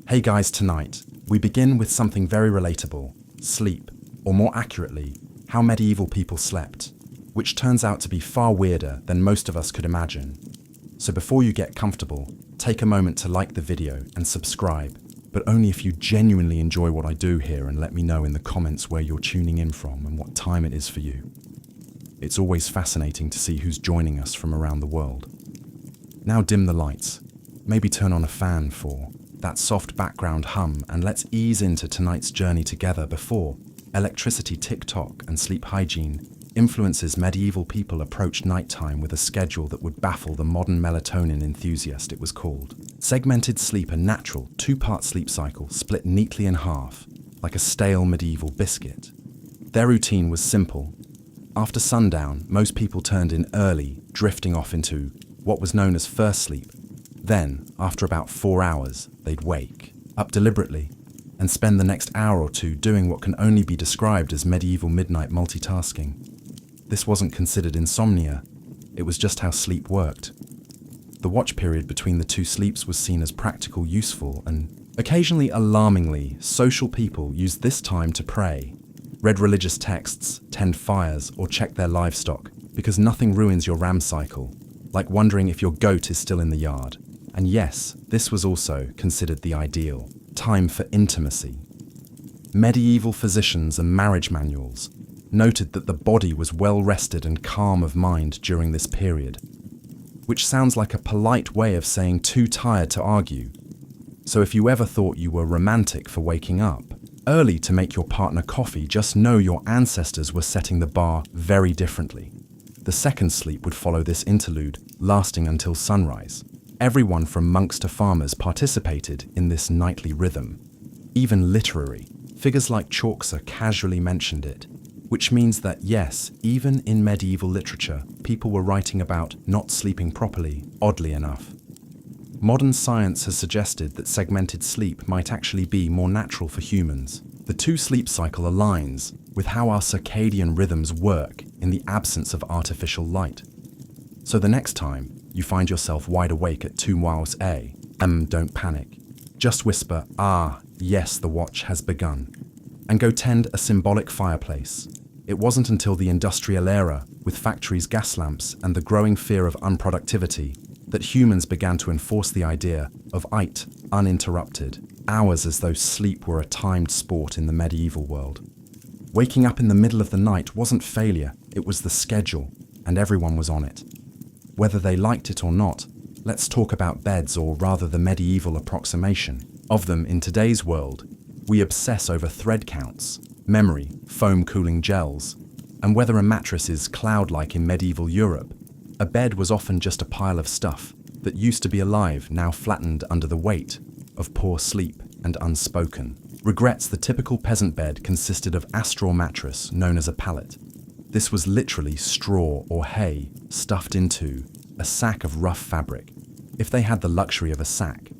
Hey guys, tonight, we begin with something very relatable, sleep, or more accurately, how medieval people slept, which turns out to be far weirder than most of us could imagine. So before you get comfortable, take a moment to like the video and subscribe, but only if you genuinely enjoy what I do here, and let me know in the comments where you're tuning in from and what time it is for you. It's always fascinating to see who's joining us from around the world. Now dim the lights, maybe turn on a fan for that soft background hum, and let's ease into tonight's journey together before electricity, tick-tock, and sleep hygiene influences medieval people approached nighttime with a schedule that would baffle the modern melatonin enthusiast. It was called segmented sleep, a natural two-part sleep cycle split neatly in half, like a stale medieval biscuit. Their routine was simple. After sundown, most people turned in early, drifting off into what was known as first sleep. Then, after about 4 hours, they'd wake up deliberately and spend the next hour or two doing what can only be described as medieval midnight multitasking. This wasn't considered insomnia, it was just how sleep worked. The watch period between the two sleeps was seen as practical, useful, and occasionally alarmingly, social people used this time to pray, read religious texts, tend fires, or check their livestock, because nothing ruins your RAM cycle, like wondering if your goat is still in the yard. And yes, this was also considered the ideal time for intimacy. Medieval physicians and marriage manuals noted that the body was well rested and calm of mind during this period, which sounds like a polite way of saying too tired to argue. So if you ever thought you were romantic for waking up early to make your partner coffee, just know your ancestors were setting the bar very differently. The second sleep would follow this interlude, lasting until sunrise. Everyone from monks to farmers participated in this nightly rhythm. Even literary figures like Chaucer casually mentioned it, which means that yes, even in medieval literature, people were writing about not sleeping properly, oddly enough. Modern science has suggested that segmented sleep might actually be more natural for humans. The two-sleep cycle aligns with how our circadian rhythms work in the absence of artificial light. So the next time you find yourself wide awake at 2 miles don't panic. Just whisper, yes, the watch has begun, and go tend a symbolic fireplace. It wasn't until the industrial era, with factories' gas lamps and the growing fear of unproductivity, that humans began to enforce the idea of uninterrupted hours, as though sleep were a timed sport in the medieval world. Waking up in the middle of the night wasn't failure, it was the schedule, and everyone was on it. Whether they liked it or not, let's talk about beds, or rather the medieval approximation of them in today's world. We obsess over thread counts, memory, foam cooling gels, and whether a mattress is cloud-like in medieval Europe. A bed was often just a pile of stuff that used to be alive, now flattened under the weight of poor sleep and unspoken regrets. The typical peasant bed consisted of a straw mattress known as a pallet. This was literally straw or hay stuffed into a sack of rough fabric, if they had the luxury of a sack.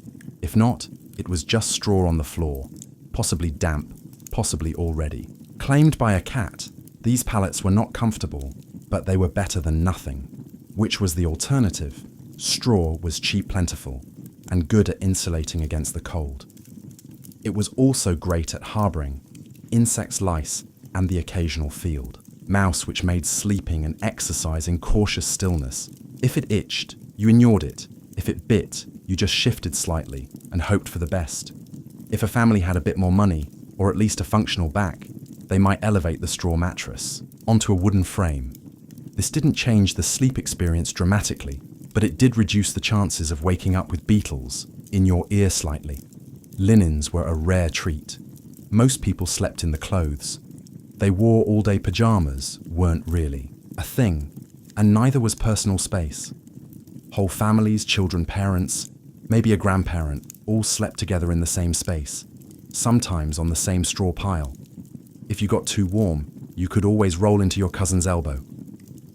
If not, it was just straw on the floor, possibly damp, possibly already claimed by a cat. These pallets were not comfortable, but they were better than nothing. Which was the alternative? Straw was cheap, plentiful, and good at insulating against the cold. It was also great at harboring insects, lice, and the occasional field mouse, which made sleeping and exercising cautious stillness. If it itched, you ignored it. If it bit, you just shifted slightly and hoped for the best. If a family had a bit more money, or at least a functional back, they might elevate the straw mattress onto a wooden frame. This didn't change the sleep experience dramatically, but it did reduce the chances of waking up with beetles in your ear slightly. Linens were a rare treat. Most people slept in the clothes. They wore all-day pajamas weren't really a thing, and neither was personal space. Whole families, children, parents, maybe a grandparent, all slept together in the same space, sometimes on the same straw pile. If you got too warm, you could always roll into your cousin's elbow.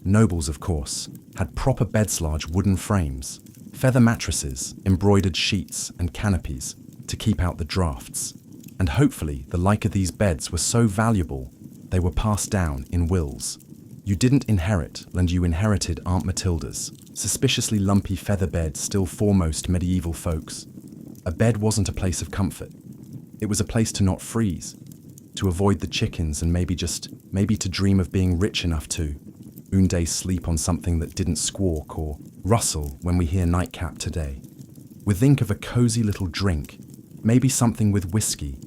Nobles, of course, had proper beds, large wooden frames, feather mattresses, embroidered sheets, and canopies to keep out the drafts. And hopefully the like of these beds were so valuable they were passed down in wills. You didn't inherit land, you inherited Aunt Matilda's suspiciously lumpy feather bed, still foremost medieval folks. A bed wasn't a place of comfort. It was a place to not freeze, to avoid the chickens and maybe to dream of being rich enough to one day sleep on something that didn't squawk or rustle when we hear nightcap today. We think of a cozy little drink, maybe something with whiskey,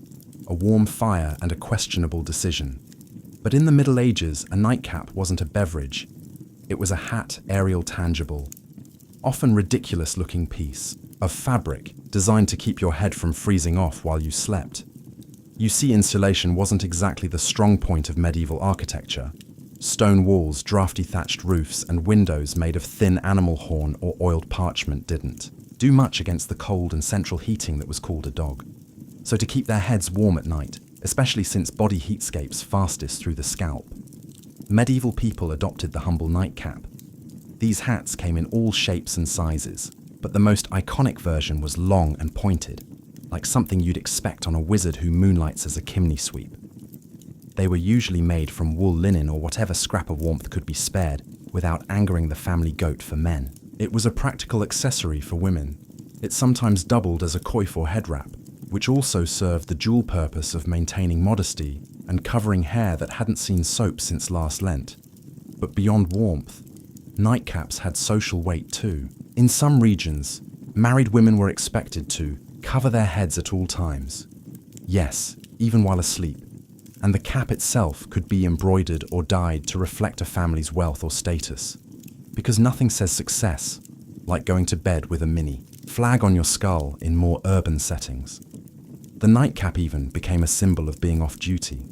a warm fire and a questionable decision. But in the Middle Ages, a nightcap wasn't a beverage. It was a hat, aerial tangible, often ridiculous-looking piece of fabric designed to keep your head from freezing off while you slept. You see, insulation wasn't exactly the strong point of medieval architecture. Stone walls, drafty thatched roofs, and windows made of thin animal horn or oiled parchment didn't do much against the cold and central heating that was called a dog. So to keep their heads warm at night, especially since body heatscapes fastest through the scalp, medieval people adopted the humble nightcap. These hats came in all shapes and sizes, but the most iconic version was long and pointed, like something you'd expect on a wizard who moonlights as a chimney sweep. They were usually made from wool, linen, or whatever scrap of warmth could be spared without angering the family goat for men. It was a practical accessory for women. It sometimes doubled as a coif or head wrap, which also served the dual purpose of maintaining modesty and covering hair that hadn't seen soap since last Lent. But beyond warmth, nightcaps had social weight too. In some regions, married women were expected to cover their heads at all times. Yes, even while asleep. And the cap itself could be embroidered or dyed to reflect a family's wealth or status. Because nothing says success like going to bed with a mini flag on your skull in more urban settings. The nightcap even became a symbol of being off duty.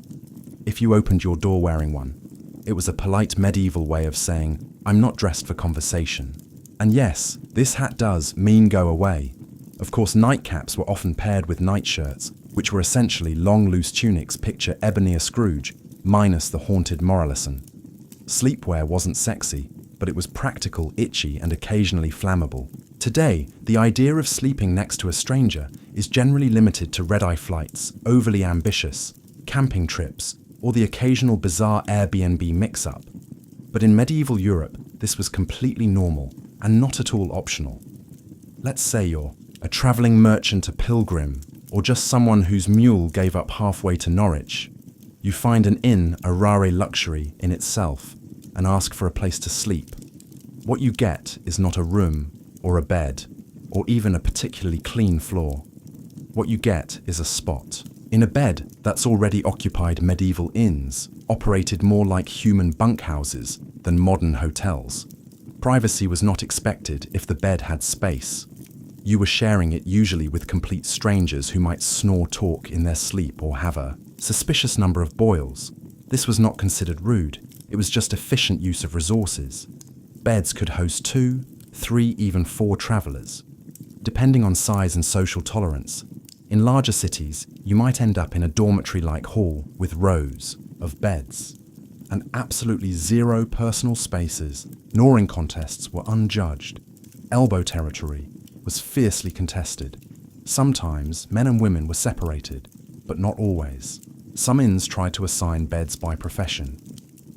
If you opened your door wearing one, it was a polite medieval way of saying, "I'm not dressed for conversation." And yes, this hat does mean go away. Of course, nightcaps were often paired with nightshirts, which were essentially long loose tunics, picture Ebenezer Scrooge, minus the haunted Moralison. Sleepwear wasn't sexy, but it was practical, itchy, and occasionally flammable. Today, the idea of sleeping next to a stranger is generally limited to red-eye flights, overly ambitious, camping trips, or the occasional bizarre Airbnb mix-up. But in medieval Europe, this was completely normal and not at all optional. Let's say you're a traveling merchant, a pilgrim, or just someone whose mule gave up halfway to Norwich. You find an inn a rare luxury in itself and ask for a place to sleep. What you get is not a room or a bed or even a particularly clean floor. What you get is a spot. In a bed that's already occupied, medieval inns operated more like human bunkhouses than modern hotels. Privacy was not expected if the bed had space. You were sharing it usually with complete strangers who might snore talk in their sleep or have a suspicious number of boils. This was not considered rude, it was just efficient use of resources. Beds could host 2, 3, even 4 travelers, depending on size and social tolerance. In larger cities, you might end up in a dormitory-like hall with rows of beds and absolutely zero personal spaces. Snoring contests were unjudged. Elbow territory was fiercely contested. Sometimes men and women were separated, but not always. Some inns tried to assign beds by profession.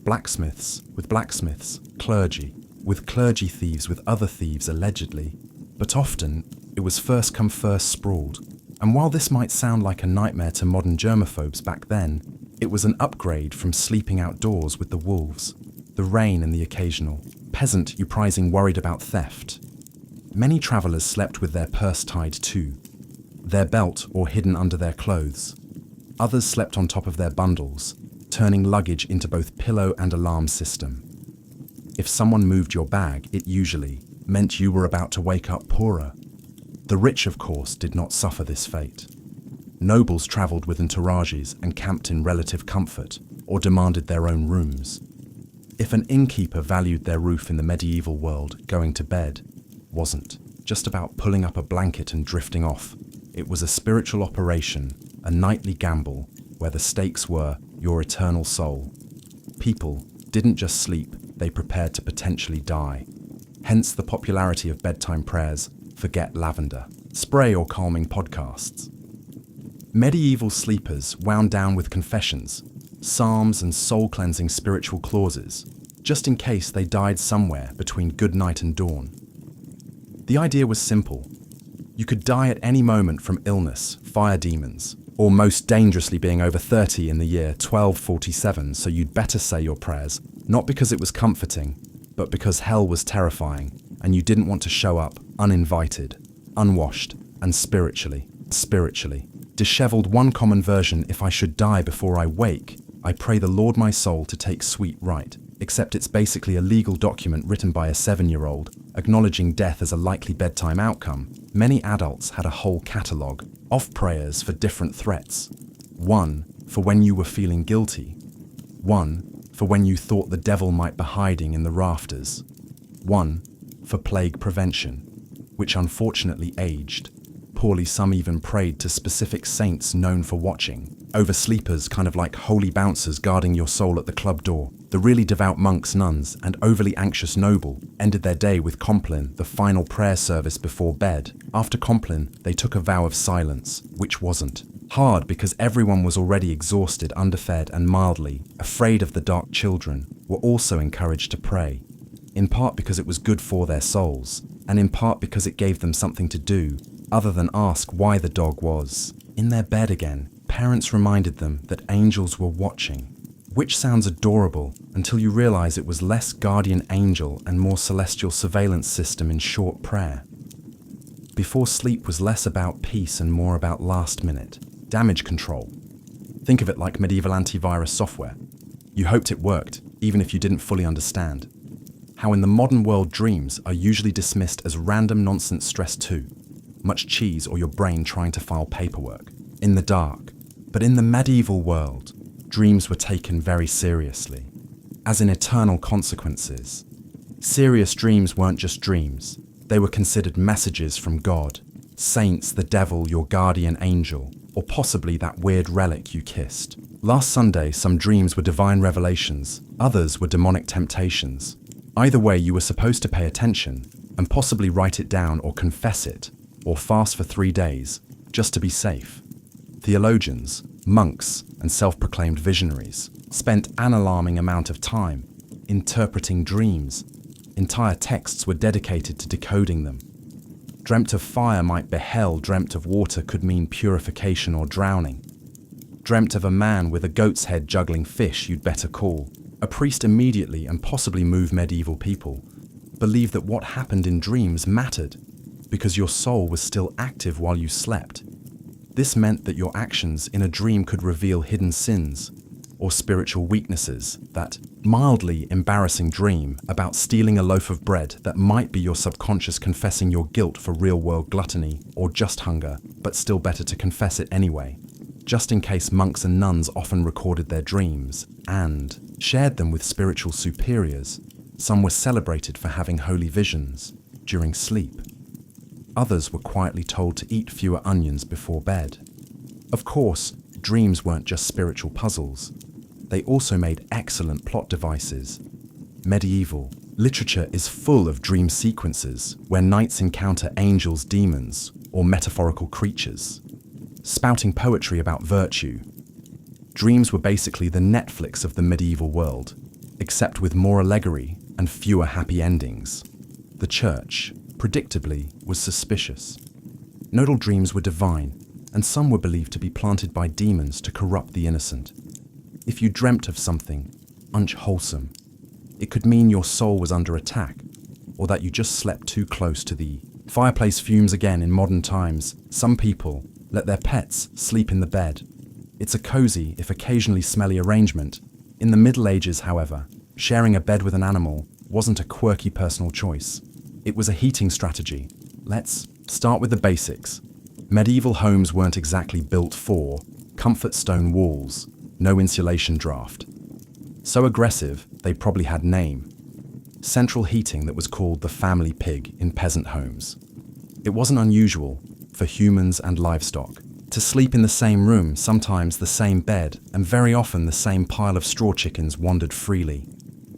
Blacksmiths with blacksmiths, clergy with clergy, thieves with other thieves allegedly. But often, it was first come first sprawled. And while this might sound like a nightmare to modern germaphobes back then, it was an upgrade from sleeping outdoors with the wolves, the rain and the occasional peasant uprising worried about theft. Many travellers slept with their purse tied to their belt or hidden under their clothes. Others slept on top of their bundles, turning luggage into both pillow and alarm system. If someone moved your bag, it usually meant you were about to wake up poorer. The rich, of course, did not suffer this fate. Nobles travelled with entourages and camped in relative comfort or demanded their own rooms. If an innkeeper valued their roof in the medieval world, going to bed wasn't just about pulling up a blanket and drifting off. It was a spiritual operation, a nightly gamble, where the stakes were your eternal soul. People didn't just sleep, they prepared to potentially die. Hence the popularity of bedtime prayers, forget lavender, spray or calming podcasts. Medieval sleepers wound down with confessions, psalms and soul-cleansing spiritual clauses, just in case they died somewhere between good night and dawn. The idea was simple. You could die at any moment from illness, fire demons, or most dangerously being over 30 in the year 1247, so you'd better say your prayers, not because it was comforting, but because hell was terrifying, and you didn't want to show up uninvited, unwashed, and spiritually disheveled. One common version: if I should die before I wake, I pray the Lord my soul to take sweet right. Except it's basically a legal document written by a 7-year-old, acknowledging death as a likely bedtime outcome. Many adults had a whole catalogue of prayers for different threats. One for when you were feeling guilty. One for when you thought the devil might be hiding in the rafters. One for plague prevention, which unfortunately aged poorly. Some even prayed to specific saints known for watching over sleepers, kind of like holy bouncers guarding your soul at the club door. The really devout monks, nuns, and overly anxious noble ended their day with Compline, the final prayer service before bed. After Compline, they took a vow of silence, which wasn't hard because everyone was already exhausted, underfed, and mildly afraid of the dark. Children were also encouraged to pray, in part because it was good for their souls, and in part because it gave them something to do other than ask why the dog was in their bed again. Parents reminded them that angels were watching, which sounds adorable until you realize it was less guardian angel and more celestial surveillance system. In short, prayer before sleep was less about peace and more about last-minute damage control. Think of it like medieval antivirus software. You hoped it worked, even if you didn't fully understand. How in the modern world dreams are usually dismissed as random nonsense stress too. Much cheese or your brain trying to file paperwork in the dark. But in the medieval world, dreams were taken very seriously, as in eternal consequences. Serious dreams weren't just dreams. They were considered messages from God, saints, the devil, your guardian angel, or possibly that weird relic you kissed. Last Sunday, some dreams were divine revelations, others were demonic temptations. Either way, you were supposed to pay attention and possibly write it down or confess it, or fast for 3 days, just to be safe. Theologians, monks, and self-proclaimed visionaries spent an alarming amount of time interpreting dreams. Entire texts were dedicated to decoding them. Dreamt of fire might be hell, dreamt of water could mean purification or drowning. Dreamt of a man with a goat's head juggling fish, you'd better call a priest immediately and possibly move. Medieval people believed that what happened in dreams mattered because your soul was still active while you slept. This meant that your actions in a dream could reveal hidden sins or spiritual weaknesses. That mildly embarrassing dream about stealing a loaf of bread that might be your subconscious confessing your guilt for real-world gluttony or just hunger, but still better to confess it anyway. Just in case, monks and nuns often recorded their dreams and shared them with spiritual superiors. Some were celebrated for having holy visions during sleep. Others were quietly told to eat fewer onions before bed. Of course, dreams weren't just spiritual puzzles. They also made excellent plot devices. Medieval literature is full of dream sequences where knights encounter angels, demons, or metaphorical creatures, spouting poetry about virtue. Dreams were basically the Netflix of the medieval world, except with more allegory and fewer happy endings. The church, predictably, was suspicious. Not all dreams were divine, and some were believed to be planted by demons to corrupt the innocent. If you dreamt of something unwholesome, it could mean your soul was under attack, or that you just slept too close to the fireplace fumes. Again, in modern times, some people let their pets sleep in the bed. It's a cozy, if occasionally smelly arrangement. In the Middle Ages, however, sharing a bed with an animal wasn't a quirky personal choice. It was a heating strategy. Let's start with the basics. Medieval homes weren't exactly built for comfort: stone walls, no insulation draft. So aggressive, they probably had name. Central heating that was called the family pig in peasant homes. It wasn't unusual for humans and livestock to sleep in the same room, sometimes the same bed, and very often the same pile of straw. Chickens wandered freely.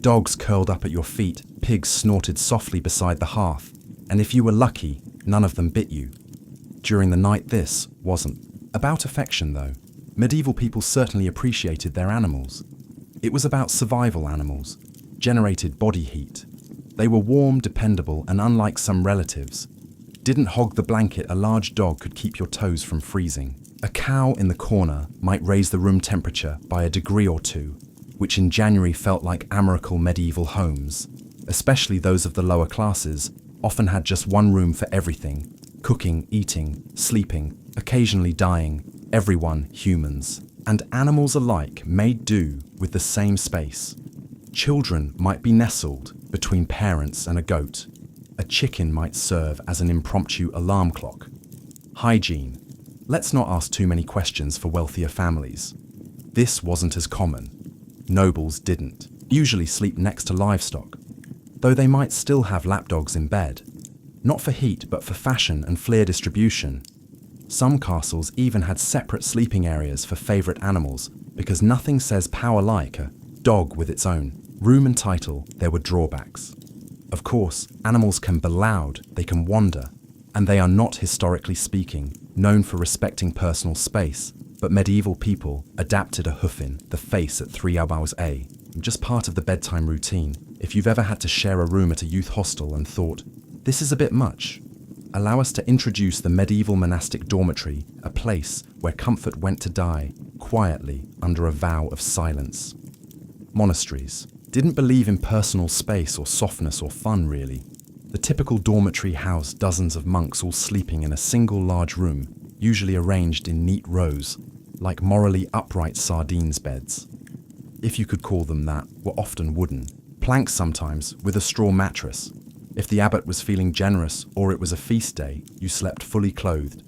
Dogs curled up at your feet, pigs snorted softly beside the hearth, and if you were lucky, none of them bit you. During the night, this wasn't about affection, though. Medieval people certainly appreciated their animals. It was about survival. Animals generated body heat. They were warm, dependable, and unlike some relatives, Didn't hog the blanket, a large dog could keep your toes from freezing. A cow in the corner might raise the room temperature by a degree or two, which in January felt like amicable medieval homes. Especially those of the lower classes often had just one room for everything: cooking, eating, sleeping, occasionally dying, everyone humans. And animals alike made do with the same space. Children might be nestled between parents and a goat. A chicken might serve as an impromptu alarm clock. Hygiene. Let's not ask too many questions for wealthier families. This wasn't as common. Nobles didn't usually sleep next to livestock, though they might still have lapdogs in bed. Not for heat, but for fashion and flair distribution. Some castles even had separate sleeping areas for favourite animals, because nothing says power like a dog with its own room and title. There were drawbacks. Of course, animals can be loud, they can wander, and they are not, historically speaking, known for respecting personal space, but medieval people adapted a hoof in the face at 3 hours a. Just part of the bedtime routine. If you've ever had to share a room at a youth hostel and thought, this is a bit much, allow us to introduce the medieval monastic dormitory, a place where comfort went to die, quietly under a vow of silence. Monasteries didn't believe in personal space or softness or fun, really. The typical dormitory housed dozens of monks all sleeping in a single large room, usually arranged in neat rows, like morally upright sardines beds. If you could call them that, were often wooden, planks sometimes, with a straw mattress. If the abbot was feeling generous or it was a feast day, you slept fully clothed.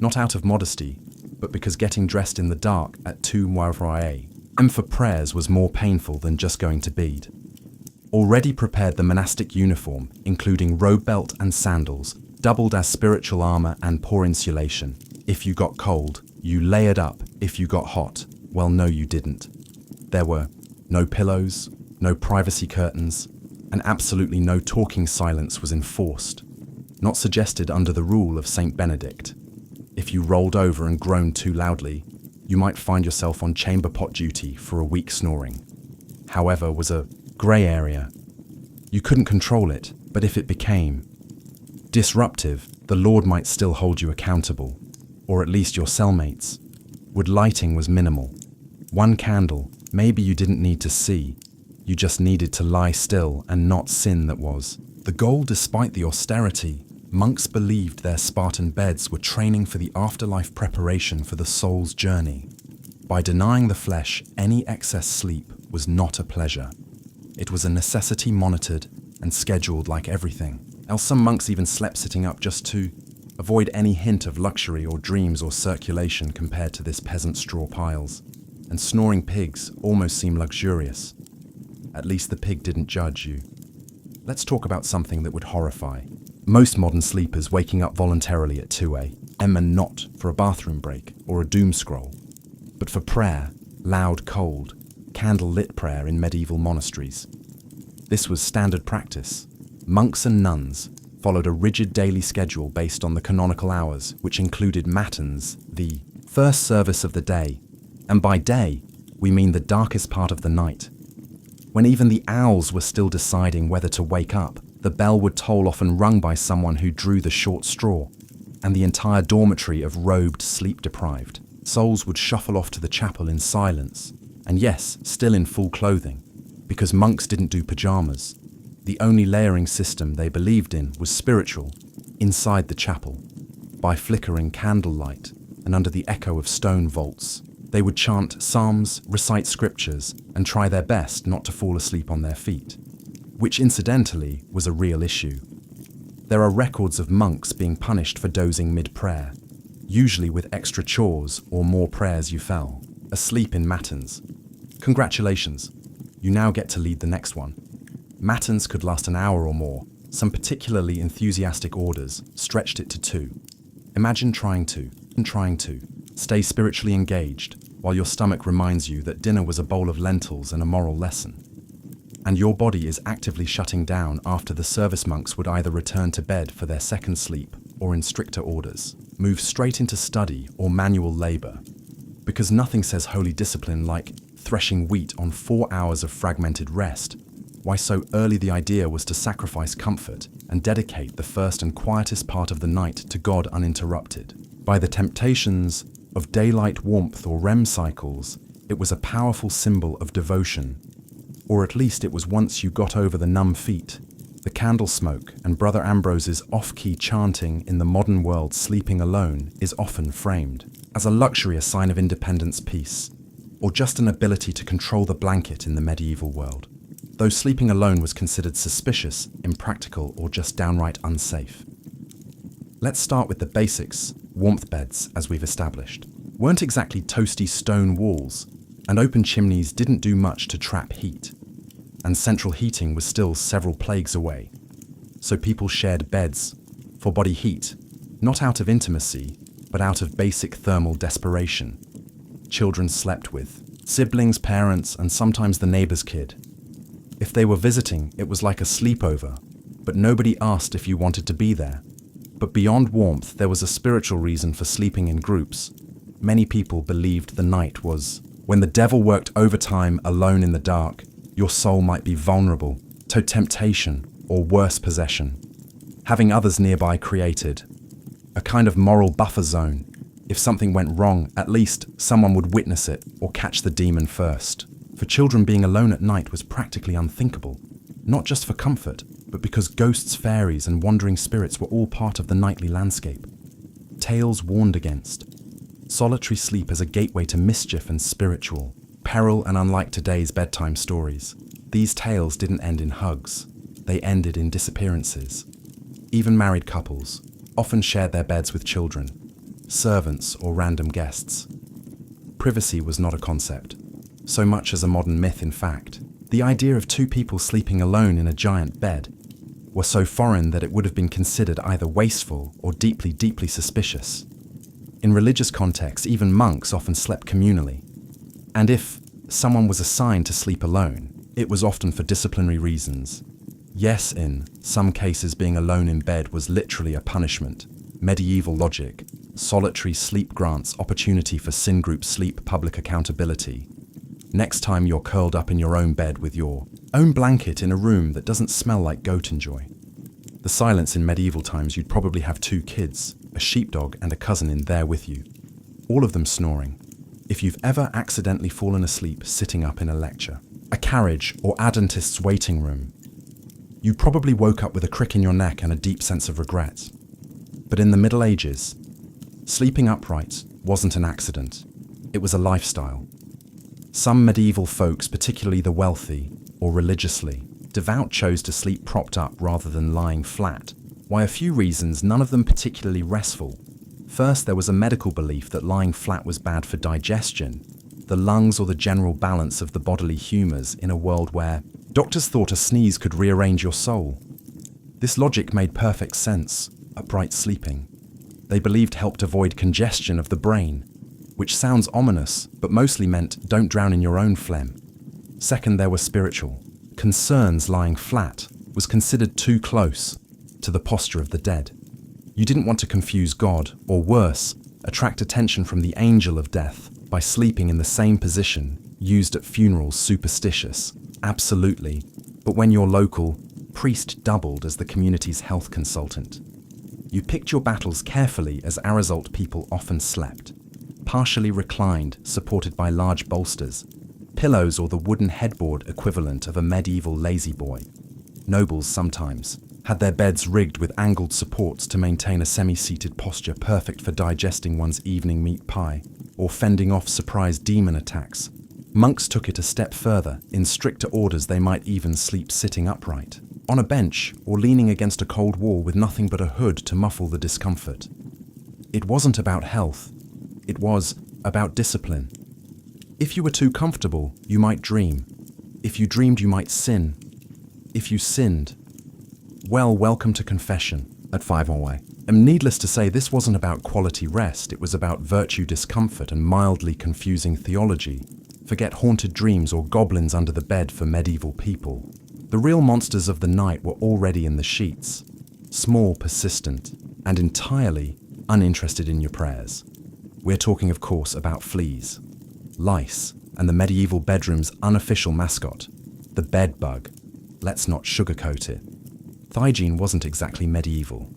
Not out of modesty, but because getting dressed in the dark at 2 a.m. for prayers was more painful than just going to bed. Already prepared, the monastic uniform, including robe belt and sandals, doubled as spiritual armor and poor insulation. If you got cold, you layered up. If you got hot, well, no, you didn't. There were no pillows, no privacy curtains, and absolutely no talking. Silence was enforced, not suggested under the rule of Saint Benedict. If you rolled over and groaned too loudly, you might find yourself on chamber pot duty for a week. Snoring, however, was a grey area. You couldn't control it, but if it became disruptive, the Lord might still hold you accountable, or at least your cellmates. Wood lighting was minimal. One candle, maybe. You didn't need to see. You just needed to lie still and not sin. That was the goal. Despite the austerity, monks believed their Spartan beds were training for the afterlife, preparation for the soul's journey. By denying the flesh any excess sleep was not a pleasure. It was a necessity, monitored and scheduled like everything else. Some monks even slept sitting up just to avoid any hint of luxury or dreams or circulation compared to this peasant straw piles. And snoring pigs almost seemed luxurious. At least the pig didn't judge you. Let's talk about something that would horrify most modern sleepers: waking up voluntarily at 2 a.m. and not for a bathroom break or a doom scroll, but for prayer, loud, cold, candle-lit prayer in medieval monasteries. This was standard practice. Monks and nuns followed a rigid daily schedule based on the canonical hours, which included matins, the first service of the day. And by day, we mean the darkest part of the night. When even the owls were still deciding whether to wake up, the bell would toll, often rung by someone who drew the short straw, and the entire dormitory of robed, sleep-deprived souls would shuffle off to the chapel in silence, and yes, still in full clothing, because monks didn't do pajamas. The only layering system they believed in was spiritual, inside the chapel. By flickering candlelight and under the echo of stone vaults, they would chant psalms, recite scriptures, and try their best not to fall asleep on their feet, which incidentally was a real issue. There are records of monks being punished for dozing mid-prayer, usually with extra chores or more prayers. You fell asleep in matins. Congratulations, you now get to lead the next one. Matins could last an hour or more. Some particularly enthusiastic orders stretched it to 2. Imagine trying to stay spiritually engaged while your stomach reminds you that dinner was a bowl of lentils and a moral lesson. And your body is actively shutting down after the service. Monks would either return to bed for their second sleep or, in stricter orders, move straight into study or manual labor. Because nothing says holy discipline like threshing wheat on 4 hours of fragmented rest, why so early the idea was to sacrifice comfort and dedicate the first and quietest part of the night to God uninterrupted. By the temptations of daylight warmth or REM cycles, it was a powerful symbol of devotion. Or at least it was once you got over the numb feet. The candle smoke and Brother Ambrose's off-key chanting in the modern world sleeping alone is often framed as a luxury, a sign of independence, peace, or just an ability to control the blanket in the medieval world. Though sleeping alone was considered suspicious, impractical, or just downright unsafe. Let's start with the basics. Warmth beds, as we've established, weren't exactly toasty stone walls, and open chimneys didn't do much to trap heat. And central heating was still several plagues away. So people shared beds for body heat, not out of intimacy, but out of basic thermal desperation. Children slept with siblings, parents, and sometimes the neighbor's kid. If they were visiting, it was like a sleepover, but nobody asked if you wanted to be there. But beyond warmth, there was a spiritual reason for sleeping in groups. Many people believed the night was when the devil worked overtime alone in the dark. Your soul might be vulnerable to temptation or worse, possession. Having others nearby created a kind of moral buffer zone. If something went wrong, at least someone would witness it or catch the demon first. For children, being alone at night was practically unthinkable, not just for comfort, but because ghosts, fairies, and wandering spirits were all part of the nightly landscape. Tales warned against solitary sleep as a gateway to mischief and spiritual peril, and unlike today's bedtime stories, these tales didn't end in hugs. They ended in disappearances. Even married couples often shared their beds with children, servants, or random guests. Privacy was not a concept, so much as a modern myth. In fact, the idea of two people sleeping alone in a giant bed was so foreign that it would have been considered either wasteful or deeply, deeply suspicious. In religious contexts, even monks often slept communally. And if someone was assigned to sleep alone, it was often for disciplinary reasons. Yes, in some cases, being alone in bed was literally a punishment. Medieval logic, solitary sleep grants opportunity for sin group sleep, public accountability. Next time you're curled up in your own bed with your own blanket in a room that doesn't smell like goat enjoy. The silence in medieval times, you'd probably have 2 kids, a sheepdog and a cousin in there with you, all of them snoring. If you've ever accidentally fallen asleep sitting up in a lecture, a carriage, or dentist's waiting room, you probably woke up with a crick in your neck and a deep sense of regret. But in the Middle Ages, sleeping upright wasn't an accident. It was a lifestyle. Some medieval folks, particularly the wealthy or religiously devout, chose to sleep propped up rather than lying flat. Why? A few reasons, none of them particularly restful. First, there was a medical belief that lying flat was bad for digestion, the lungs, or the general balance of the bodily humors in a world where doctors thought a sneeze could rearrange your soul. This logic made perfect sense. Upright sleeping, they believed, helped avoid congestion of the brain, which sounds ominous, but mostly meant don't drown in your own phlegm. Second, there were spiritual concerns. Lying flat was considered too close to the posture of the dead. You didn't want to confuse God, or worse, attract attention from the angel of death by sleeping in the same position used at funerals. Superstitious, absolutely, but when your local priest doubled as the community's health consultant, you picked your battles carefully. As a result, people often slept partially reclined, supported by large bolsters, pillows, or the wooden headboard equivalent of a medieval lazy boy. Nobles sometimes had their beds rigged with angled supports to maintain a semi-seated posture, perfect for digesting one's evening meat pie or fending off surprise demon attacks. Monks took it a step further. In stricter orders, they might even sleep sitting upright, on a bench, or leaning against a cold wall with nothing but a hood to muffle the discomfort. It wasn't about health. It was about discipline. If you were too comfortable, you might dream. If you dreamed, you might sin. If you sinned, well, welcome to confession at 5 And needless to say, this wasn't about quality rest. It was about virtue, discomfort, and mildly confusing theology. Forget haunted dreams or goblins under the bed for medieval people. The real monsters of the night were already in the sheets, small, persistent, and entirely uninterested in your prayers. We're talking, of course, about fleas, lice, and the medieval bedroom's unofficial mascot, the bed bug. Let's not sugarcoat it. Hygiene wasn't exactly medieval.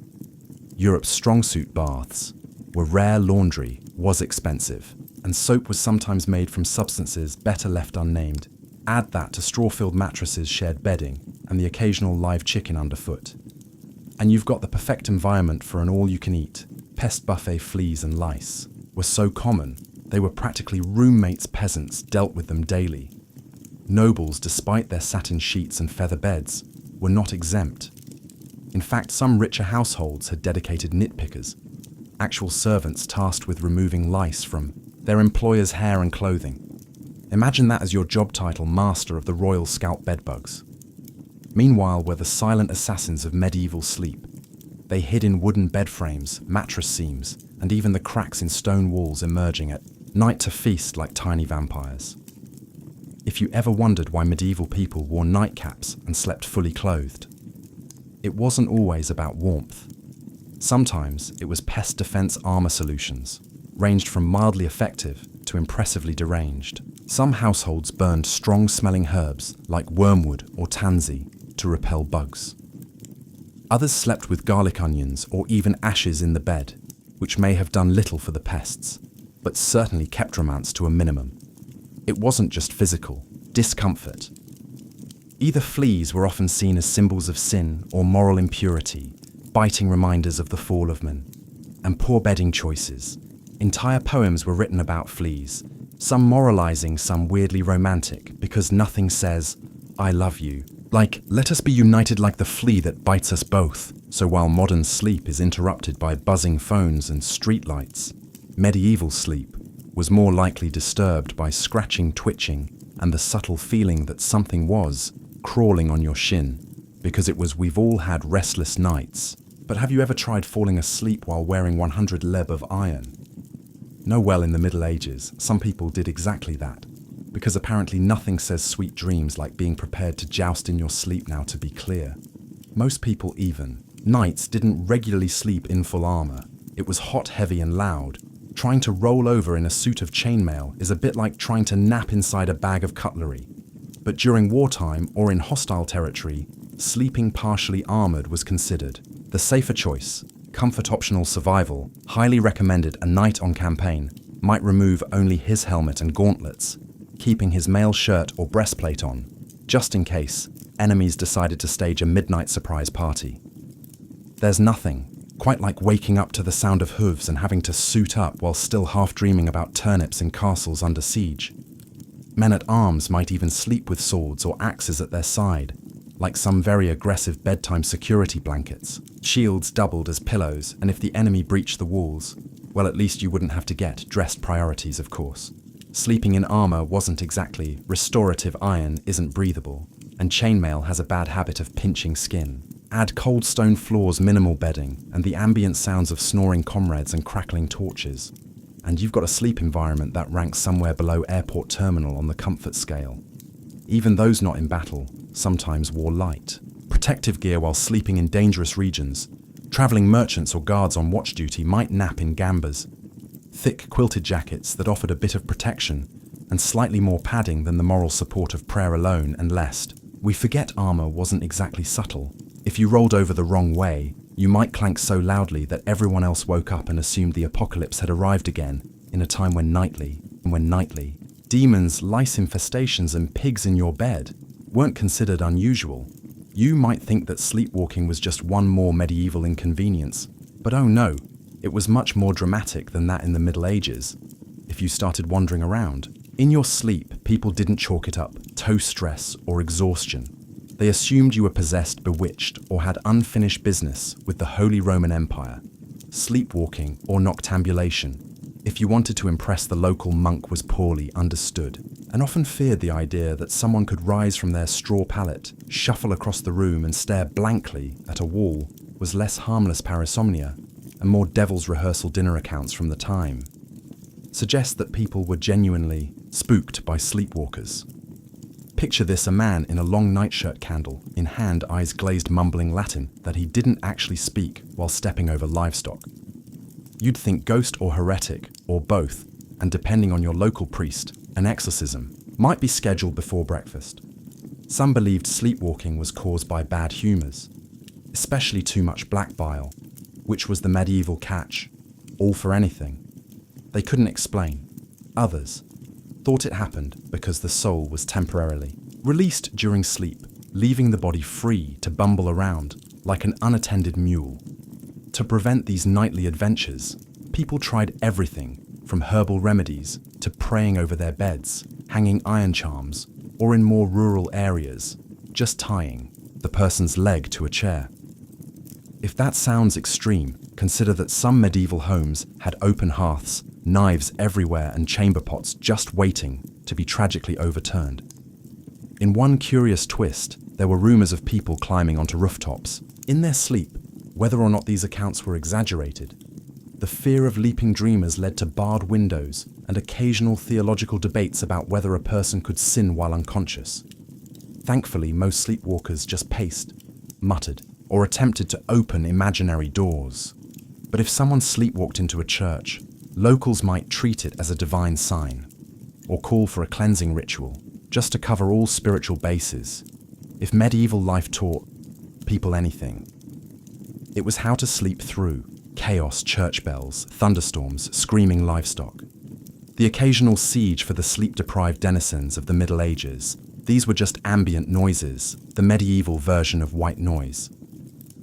Europe's strong-suit baths were rare, laundry was expensive, and soap was sometimes made from substances better left unnamed. Add that to straw-filled mattresses, shared bedding, and the occasional live chicken underfoot, and you've got the perfect environment for an all-you-can-eat. Pest buffet. Fleas and lice were so common, they were practically roommates. Peasants dealt with them daily. Nobles, despite their satin sheets and feather beds, were not exempt. In fact, some richer households had dedicated nitpickers, actual servants tasked with removing lice from their employers' hair and clothing. Imagine that as your job title, master of the royal scalp bedbugs. Meanwhile were the silent assassins of medieval sleep. They hid in wooden bed frames, mattress seams, and even the cracks in stone walls, emerging at night to feast like tiny vampires. If you ever wondered why medieval people wore nightcaps and slept fully clothed, it wasn't always about warmth. Sometimes it was pest defense armor solutions, ranged from mildly effective to impressively deranged. Some households burned strong-smelling herbs like wormwood or tansy to repel bugs. Others slept with garlic, onions, or even ashes in the bed, which may have done little for the pests, but certainly kept romance to a minimum. It wasn't just physical discomfort. Either fleas were often seen as symbols of sin or moral impurity, biting reminders of the fall of man, and poor bedding choices. Entire poems were written about fleas, some moralizing, some weirdly romantic, because nothing says, "I love you," like, "Let us be united like the flea that bites us both." So while modern sleep is interrupted by buzzing phones and streetlights, medieval sleep was more likely disturbed by scratching, twitching, and the subtle feeling that something was crawling on your shin. Because we've all had restless nights. But have you ever tried falling asleep while wearing 100 leb of iron? No, well, in the Middle Ages, some people did exactly that. Because apparently nothing says sweet dreams like being prepared to joust in your sleep. Now, to be clear, most people, even knights, didn't regularly sleep in full armor. It was hot, heavy, and loud. Trying to roll over in a suit of chainmail is a bit like trying to nap inside a bag of cutlery. But during wartime or in hostile territory, sleeping partially armored was considered the safer choice. Comfort optional. Survival. Highly recommended. A knight on campaign might remove only his helmet and gauntlets, keeping his mail shirt or breastplate on, just in case enemies decided to stage a midnight surprise party. There's nothing quite like waking up to the sound of hooves and having to suit up while still half dreaming about turnips in castles under siege. Men-at-arms might even sleep with swords or axes at their side, like some very aggressive bedtime security blankets. Shields doubled as pillows, and if the enemy breached the walls, well, at least you wouldn't have to get dressed. Priorities, of course. Sleeping in armor wasn't exactly restorative. Iron isn't breathable, and chainmail has a bad habit of pinching skin. Add cold stone floors, minimal bedding, and the ambient sounds of snoring comrades and crackling torches, and you've got a sleep environment that ranks somewhere below airport terminal on the comfort scale. Even those not in battle sometimes wore light, protective gear while sleeping in dangerous regions. Traveling merchants or guards on watch duty might nap in gambas. Thick quilted jackets that offered a bit of protection and slightly more padding than the moral support of prayer alone. And lest we forget, armor wasn't exactly subtle. If you rolled over the wrong way, you might clank so loudly that everyone else woke up and assumed the apocalypse had arrived again, in a time when nightly, demons, lice infestations, and pigs in your bed weren't considered unusual. You might think that sleepwalking was just one more medieval inconvenience, but oh no, it was much more dramatic than that in the Middle Ages. If you started wandering around in your sleep, people didn't chalk it up to stress or exhaustion. They assumed you were possessed, bewitched, or had unfinished business with the Holy Roman Empire. Sleepwalking or noctambulation, if you wanted to impress the local monk, was poorly understood, and often feared. The idea that someone could rise from their straw pallet, shuffle across the room, and stare blankly at a wall was less harmless parasomnia, and more devil's rehearsal. Dinner accounts from the time suggest that people were genuinely spooked by sleepwalkers. Picture this: a man in a long nightshirt, candle in hand, eyes glazed, mumbling Latin that he didn't actually speak while stepping over livestock. You'd think ghost or heretic, or both, and depending on your local priest, an exorcism might be scheduled before breakfast. Some believed sleepwalking was caused by bad humors. especially too much black bile, which was the medieval catch, all for anything. They couldn't explain. Others thought it happened because the soul was temporarily released during sleep, leaving the body free to bumble around like an unattended mule. To prevent these nightly adventures, people tried everything from herbal remedies to praying over their beds, hanging iron charms, or in more rural areas, just tying the person's leg to a chair. If that sounds extreme, consider that some medieval homes had open hearths, knives everywhere, and chamber pots just waiting to be tragically overturned. In one curious twist, there were rumors of people climbing onto rooftops in their sleep. Whether or not these accounts were exaggerated, the fear of leaping dreamers led to barred windows and occasional theological debates about whether a person could sin while unconscious. Thankfully, most sleepwalkers just paced, muttered, or attempted to open imaginary doors. But if someone sleepwalked into a church, locals might treat it as a divine sign, or call for a cleansing ritual, just to cover all spiritual bases. If medieval life taught people anything, it was how to sleep through chaos, church bells, thunderstorms, screaming livestock. The occasional siege for the sleep-deprived denizens of the Middle Ages, these were just ambient noises, the medieval version of white noise.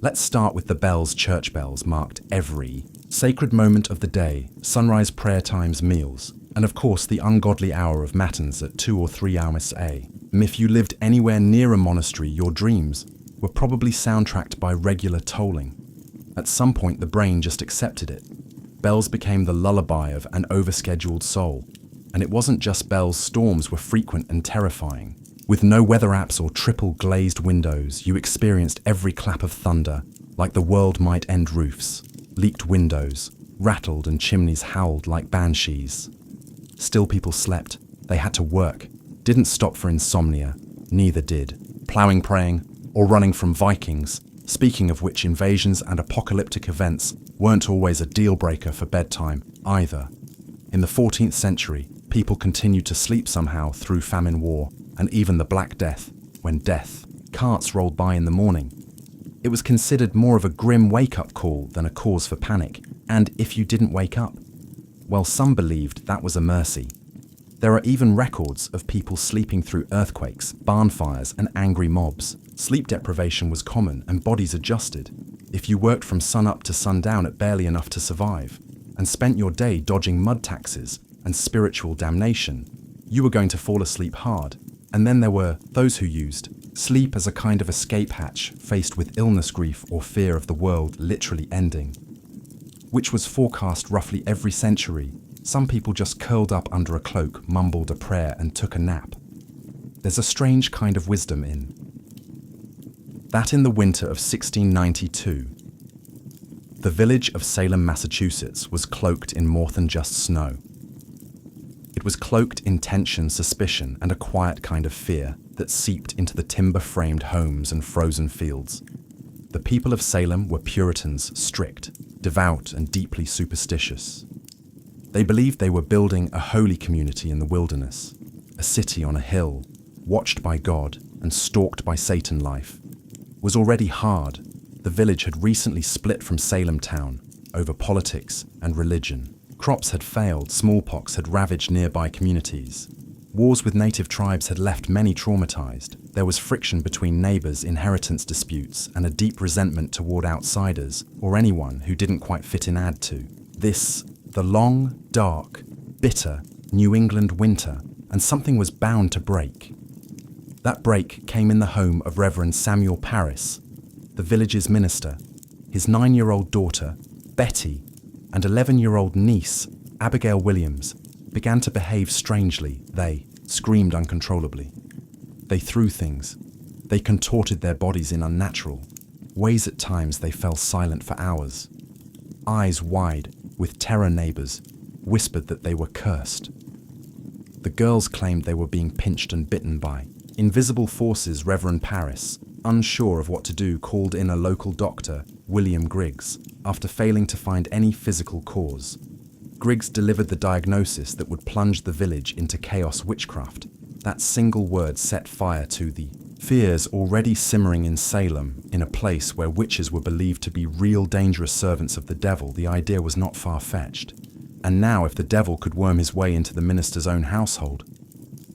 Let's start with the bells. Church bells marked every sacred moment of the day, sunrise prayer times, meals, and of course the ungodly hour of matins at 2 or 3 hours a.m. If you lived anywhere near a monastery, your dreams were probably soundtracked by regular tolling. At some point, the brain just accepted it. Bells became the lullaby of an overscheduled soul. And it wasn't just bells, storms were frequent and terrifying. With no weather apps or triple glazed windows, you experienced every clap of thunder, like the world might end. Roofs leaked, windows rattled, and chimneys howled like banshees. Still, people slept. They had to work. Didn't stop for insomnia. Neither did plowing, praying, or running from Vikings. Speaking of which, invasions and apocalyptic events weren't always a deal-breaker for bedtime either. In the 14th century, people continued to sleep somehow through famine, war, and even the Black Death, when death carts rolled by in the morning. It was considered more of a grim wake-up call than a cause for panic, and if you didn't wake up, well, some believed that was a mercy. There are even records of people sleeping through earthquakes, barn fires, and angry mobs. Sleep deprivation was common and bodies adjusted. If you worked from sunup to sundown at barely enough to survive, and spent your day dodging mud taxes and spiritual damnation, you were going to fall asleep hard. And then there were those who used sleep as a kind of escape hatch faced with illness, grief, or fear of the world literally ending, which was forecast roughly every century. Some people just curled up under a cloak, mumbled a prayer, and took a nap. There's a strange kind of wisdom in that. In the winter of 1692, the village of Salem, Massachusetts, was cloaked in more than just snow. It was cloaked in tension, suspicion, and a quiet kind of fear that seeped into the timber-framed homes and frozen fields. The people of Salem were Puritans, strict, devout, and deeply superstitious. They believed they were building a holy community in the wilderness, a city on a hill, watched by God and stalked by Satan. Life was already hard. The village had recently split from Salem town over politics and religion. Crops had failed, smallpox had ravaged nearby communities. Wars with native tribes had left many traumatized. There was friction between neighbors, inheritance disputes, and a deep resentment toward outsiders or anyone who didn't quite fit in. Add to this the long, dark, bitter New England winter, and something was bound to break. That break came in the home of Reverend Samuel Parris, the village's minister. His 9-year-old daughter, Betty, and 11-year-old niece, Abigail Williams, began to behave strangely. They screamed uncontrollably. They threw things. They contorted their bodies in unnatural ways. At times they fell silent for hours. Eyes wide with terror, neighbors whispered that they were cursed. The girls claimed they were being pinched and bitten by invisible forces. Reverend Parris, unsure of what to do, called in a local doctor, William Griggs, after failing to find any physical cause. Griggs delivered the diagnosis that would plunge the village into chaos. Witchcraft. That single word set fire to the Fears already simmering in Salem, in a place where witches were believed to be real dangerous servants of the devil, the idea was not far-fetched. And now, if the devil could worm his way into the minister's own household,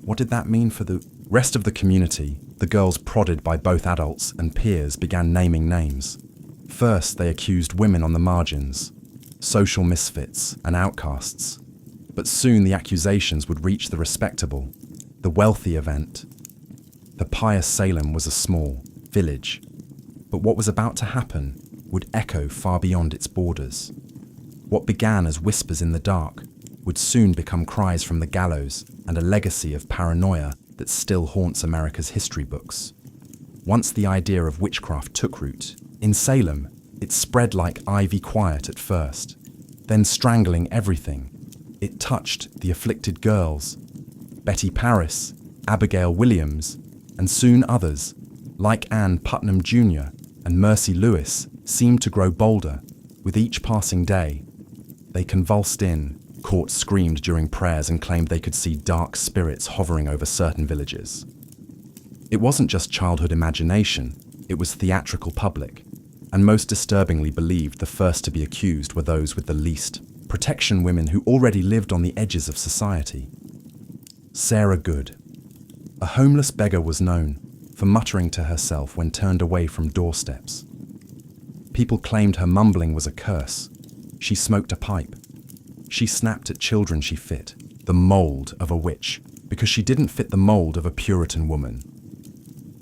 what did that mean for the rest of the community? The girls, prodded by both adults and peers, began naming names. First, they accused women on the margins, social misfits and outcasts. But soon the accusations would reach the respectable, the wealthy event. The pious Salem was a small village, but what was about to happen would echo far beyond its borders. What began as whispers in the dark would soon become cries from the gallows and a legacy of paranoia that still haunts America's history books. Once the idea of witchcraft took root, in Salem, it spread like ivy, quiet at first, then strangling everything. It touched the afflicted girls, Betty Paris, Abigail Williams, and soon others, like Ann Putnam Jr. and Mercy Lewis, seemed to grow bolder with each passing day. They convulsed in, courts screamed during prayers, and claimed they could see dark spirits hovering over certain villages. It wasn't just childhood imagination, it was theatrical public, and most disturbingly believed the first to be accused were those with the least protection, women who already lived on the edges of society. Sarah Good, a homeless beggar, was known for muttering to herself when turned away from doorsteps. People claimed her mumbling was a curse. She smoked a pipe. She snapped at children she fit the mold of a witch because she didn't fit the mold of a Puritan woman.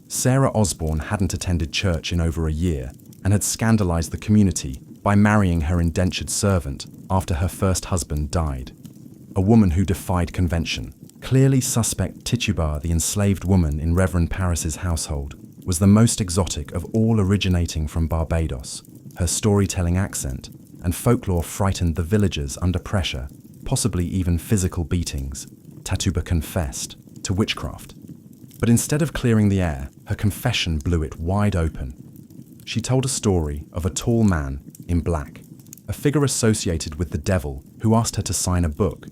Sarah Osborne hadn't attended church in over a year and had scandalized the community by marrying her indentured servant after her first husband died, a woman who defied convention. Clearly suspect Tituba, the enslaved woman in Reverend Paris's household, was the most exotic of all, originating from Barbados. Her storytelling accent and folklore frightened the villagers under pressure, possibly even physical beatings. Tituba confessed to witchcraft. But instead of clearing the air, her confession blew it wide open. She told a story of a tall man in black, a figure associated with the devil, who asked her to sign a book.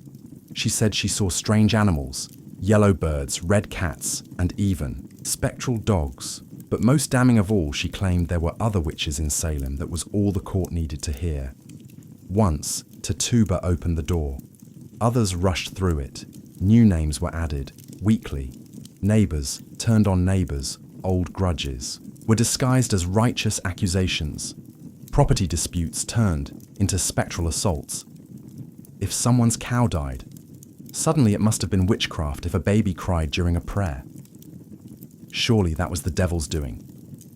She said she saw strange animals, yellow birds, red cats, and even spectral dogs. But most damning of all, she claimed there were other witches in Salem. That was all the court needed to hear. Once, Tituba opened the door. Others rushed through it. New names were added, weekly. Neighbors turned on neighbors. Old grudges were disguised as righteous accusations. Property disputes turned into spectral assaults. If someone's cow died, suddenly it must have been witchcraft if a baby cried during a prayer. Surely that was the devil's doing.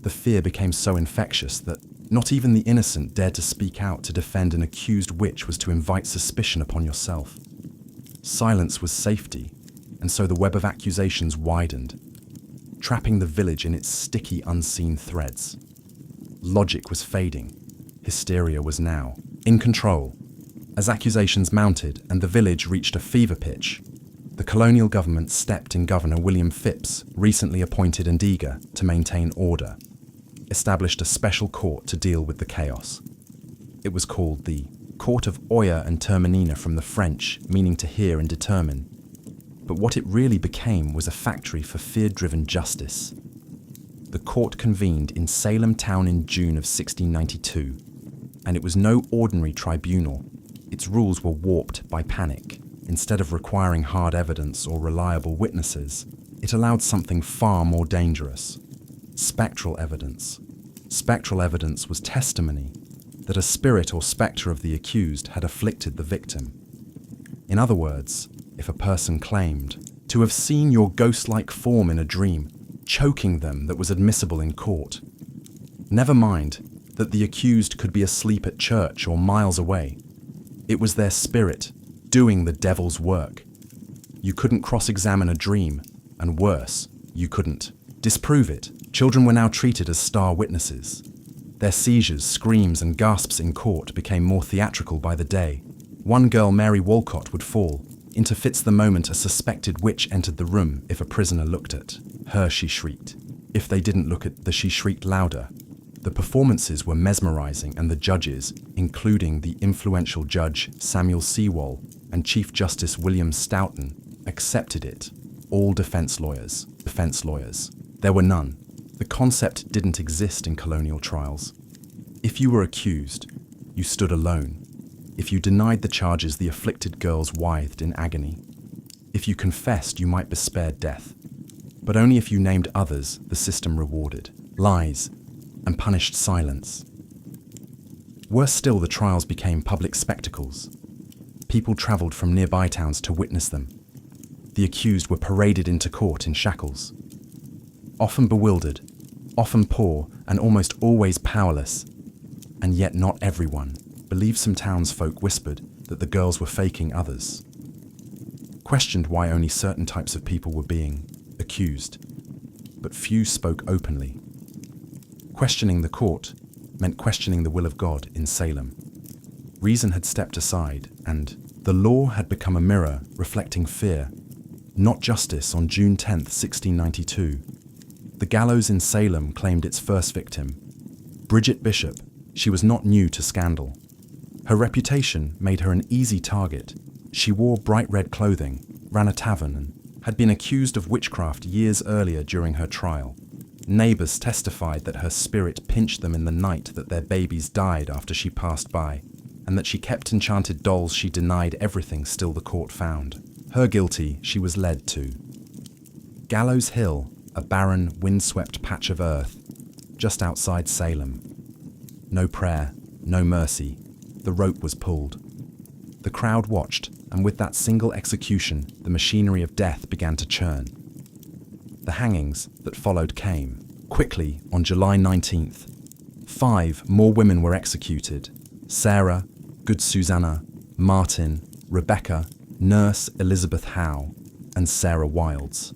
The fear became so infectious that not even the innocent dared to speak out. To defend an accused witch was to invite suspicion upon yourself. Silence was safety, and so the web of accusations widened, trapping the village in its sticky, unseen threads. Logic was fading. Hysteria was now in control. As accusations mounted and the village reached a fever pitch, the colonial government stepped in. Governor William Phipps, recently appointed and eager to maintain order, established a special court to deal with the chaos. It was called the Court of Oya and Terminina, from the French, meaning to hear and determine. But what it really became was a factory for fear-driven justice. The court convened in Salem town in June of 1692, and it was no ordinary tribunal. Its rules were warped by panic. Instead of requiring hard evidence or reliable witnesses, it allowed something far more dangerous: spectral evidence. Spectral evidence was testimony that a spirit or spectre of the accused had afflicted the victim. In other words, if a person claimed to have seen your ghost-like form in a dream, choking them, that was admissible in court. Never mind that the accused could be asleep at church or miles away. It was their spirit doing the devil's work. You couldn't cross-examine a dream, and worse, you couldn't disprove it. Children were now treated as star witnesses. Their seizures, screams, and gasps in court became more theatrical by the day. One girl, Mary Walcott, would fall into fits the moment a suspected witch entered the room. If a prisoner looked at her, she shrieked. If they didn't look at her, she shrieked louder. The performances were mesmerizing, and the judges, including the influential Judge Samuel Sewall and Chief Justice William Stoughton, accepted it. All defense lawyers. There were none. The concept didn't exist in colonial trials. If you were accused, you stood alone. If you denied the charges, the afflicted girls writhed in agony. If you confessed, you might be spared death. But only if you named others, the system rewarded lies and punished silence. Worse still, the trials became public spectacles. People travelled from nearby towns to witness them. The accused were paraded into court in shackles. Often bewildered, often poor, and almost always powerless. And yet not everyone believed. Some townsfolk whispered that the girls were faking others. Questioned why only certain types of people were being accused, but few spoke openly. Questioning the court meant questioning the will of God in Salem. Reason had stepped aside, and the law had become a mirror reflecting fear, not justice. On June 10, 1692, the gallows in Salem claimed its first victim. Bridget Bishop. She was not new to scandal. Her reputation made her an easy target. She wore bright red clothing, ran a tavern, and had been accused of witchcraft years earlier during her trial. Neighbors testified that her spirit pinched them in the night that their babies died after she passed by, and that she kept enchanted dolls. She denied everything, still the court found her guilty. She was led to Gallows Hill, a barren, windswept patch of earth just outside Salem. No prayer, no mercy. The rope was pulled. The crowd watched, and with that single execution, the machinery of death began to churn. The hangings that followed came quickly on July 19th. 5 more women were executed: Sarah, Good Susanna, Martin, Rebecca, Nurse Elizabeth Howe, and Sarah Wilds.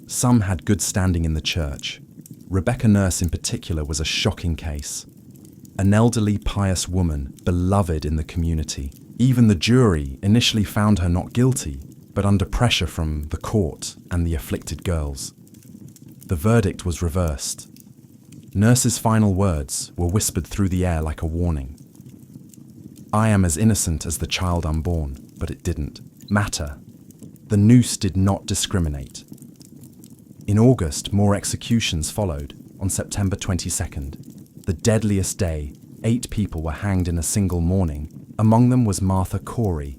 Some had good standing in the church. Rebecca Nurse in particular was a shocking case. An elderly, pious woman, beloved in the community. Even the jury initially found her not guilty, but under pressure from the court and the afflicted girls. The verdict was reversed. Nurse's final words were whispered through the air like a warning. I am as innocent as the child unborn, but it didn't matter. The noose did not discriminate. In August, more executions followed. On September 22nd, the deadliest day, 8 people were hanged in a single morning. Among them was Martha Corey,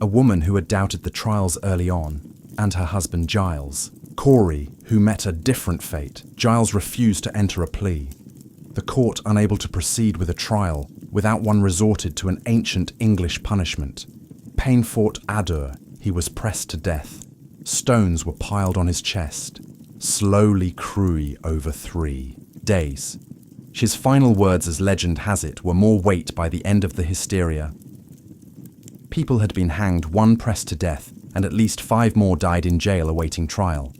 a woman who had doubted the trials early on, and her husband Giles. Corey, who met a different fate. Giles refused to enter a plea. The court, unable to proceed with a trial without one, resorted to an ancient English punishment. Pain fort adur. He was pressed to death. Stones were piled on his chest, slowly crewing over 3 days. His final words, as legend has it, were more weight by the end of the hysteria. People had been hanged, 1 pressed to death, and at least 5 more died in jail awaiting trial.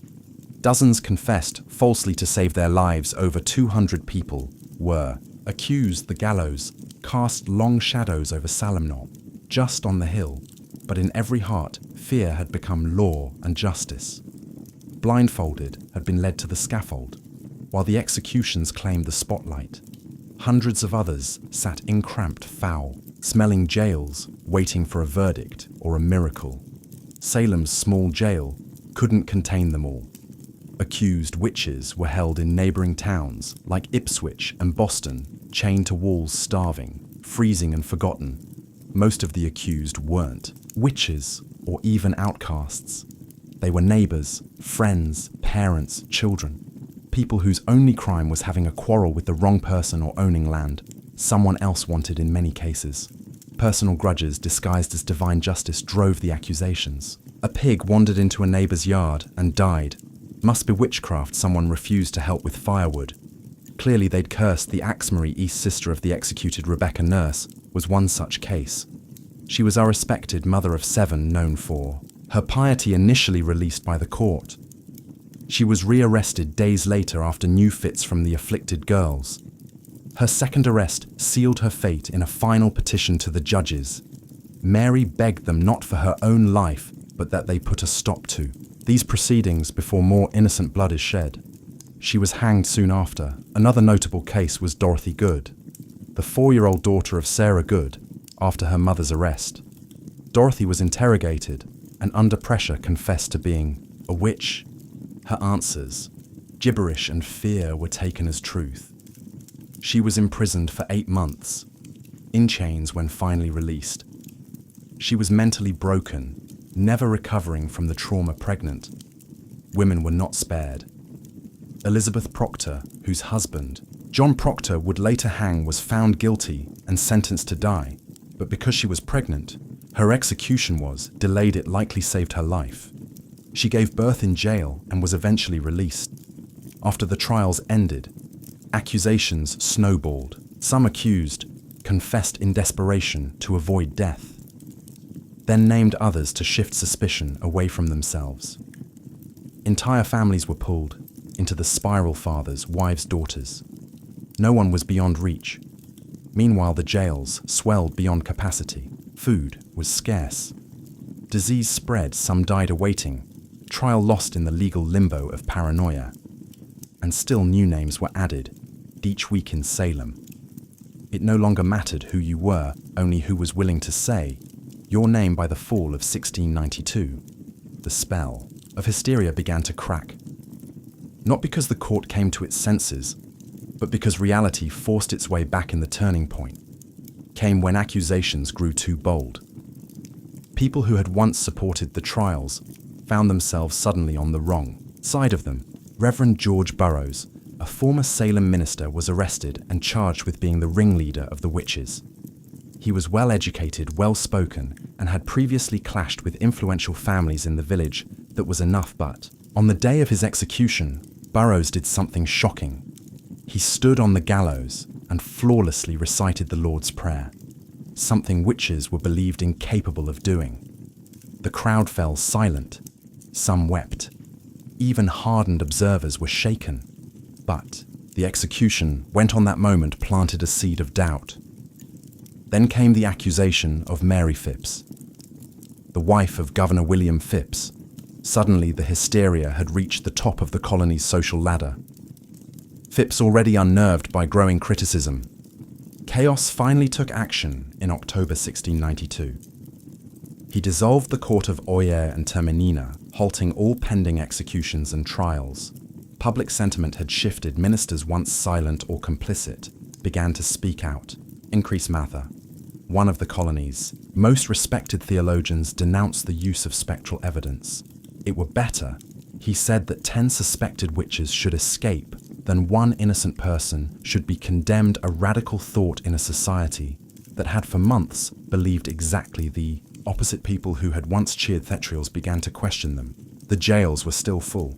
Dozens confessed falsely to save their lives. Over 200 people were accused. The gallows cast long shadows over Salem, just on the hill, but in every heart, fear had become law and justice. Blindfolded had been led to the scaffold, while the executions claimed the spotlight. Hundreds of others sat in cramped, foul, smelling jails, waiting for a verdict or a miracle. Salem's small jail couldn't contain them all. Accused witches were held in neighbouring towns like Ipswich and Boston, chained to walls, starving, freezing and forgotten. Most of the accused weren't witches or even outcasts. They were neighbours, friends, parents, children. People whose only crime was having a quarrel with the wrong person or owning land someone else wanted in many cases. Personal grudges disguised as divine justice drove the accusations. A pig wandered into a neighbour's yard and died. Must be witchcraft. Someone refused to help with firewood. Clearly they'd cursed. The Axmary, East sister of the executed Rebecca Nurse, was one such case. She was a respected mother of 7 known for her piety, initially released by the court. She was rearrested days later after new fits from the afflicted girls. Her second arrest sealed her fate in a final petition to the judges. Mary begged them not for her own life, but that they put a stop to these proceedings before more innocent blood is shed. She was hanged soon after. Another notable case was Dorothy Good, the 4-year-old daughter of Sarah Good, after her mother's arrest. Dorothy was interrogated and under pressure confessed to being a witch. Her answers Gibberish and fear were taken as truth. She was imprisoned for 8 months, in chains when finally released. She was mentally broken, never recovering from the trauma pregnant. Women were not spared. Elizabeth Proctor, whose husband, John Proctor, would later hang, was found guilty and sentenced to die, but because she was pregnant, her execution was delayed. It likely saved her life. She gave birth in jail and was eventually released. After the trials ended, accusations snowballed. Some accused confessed in desperation to avoid death, then named others to shift suspicion away from themselves. Entire families were pulled into the spiral: fathers, wives, daughters. No one was beyond reach. Meanwhile, the jails swelled beyond capacity. Food was scarce. Disease spread, some died awaiting, trial lost in the legal limbo of paranoia. And still new names were added, each week in Salem. It no longer mattered who you were, only who was willing to say your name. By the fall of 1692, the spell of hysteria began to crack. Not because the court came to its senses, but because reality forced its way back. In the turning point came when accusations grew too bold. People who had once supported the trials found themselves suddenly on the wrong side of them. Reverend George Burroughs, a former Salem minister, was arrested and charged with being the ringleader of the witches. He was well-educated, well-spoken, and had previously clashed with influential families in the village. That was enough, but on the day of his execution, Burroughs did something shocking. He stood on the gallows and flawlessly recited the Lord's Prayer, something witches were believed incapable of doing. The crowd fell silent. Some wept. Even hardened observers were shaken. But the execution went on. That moment planted a seed of doubt. Then came the accusation of Mary Phipps, the wife of Governor William Phipps. Suddenly, the hysteria had reached the top of the colony's social ladder. Phipps, already unnerved by growing criticism. Chaos finally took action in October 1692. He dissolved the court of Oyer and Terminina, halting all pending executions and trials. Public sentiment had shifted. Ministers, once silent or complicit, began to speak out. Increase Mather, one of the colony's most respected theologians, denounced the use of spectral evidence. It were better, he said, that 10 suspected witches should escape than one innocent person should be condemned. A radical thought in a society that had for months believed exactly the opposite. People who had once cheered theatricals began to question them. The jails were still full,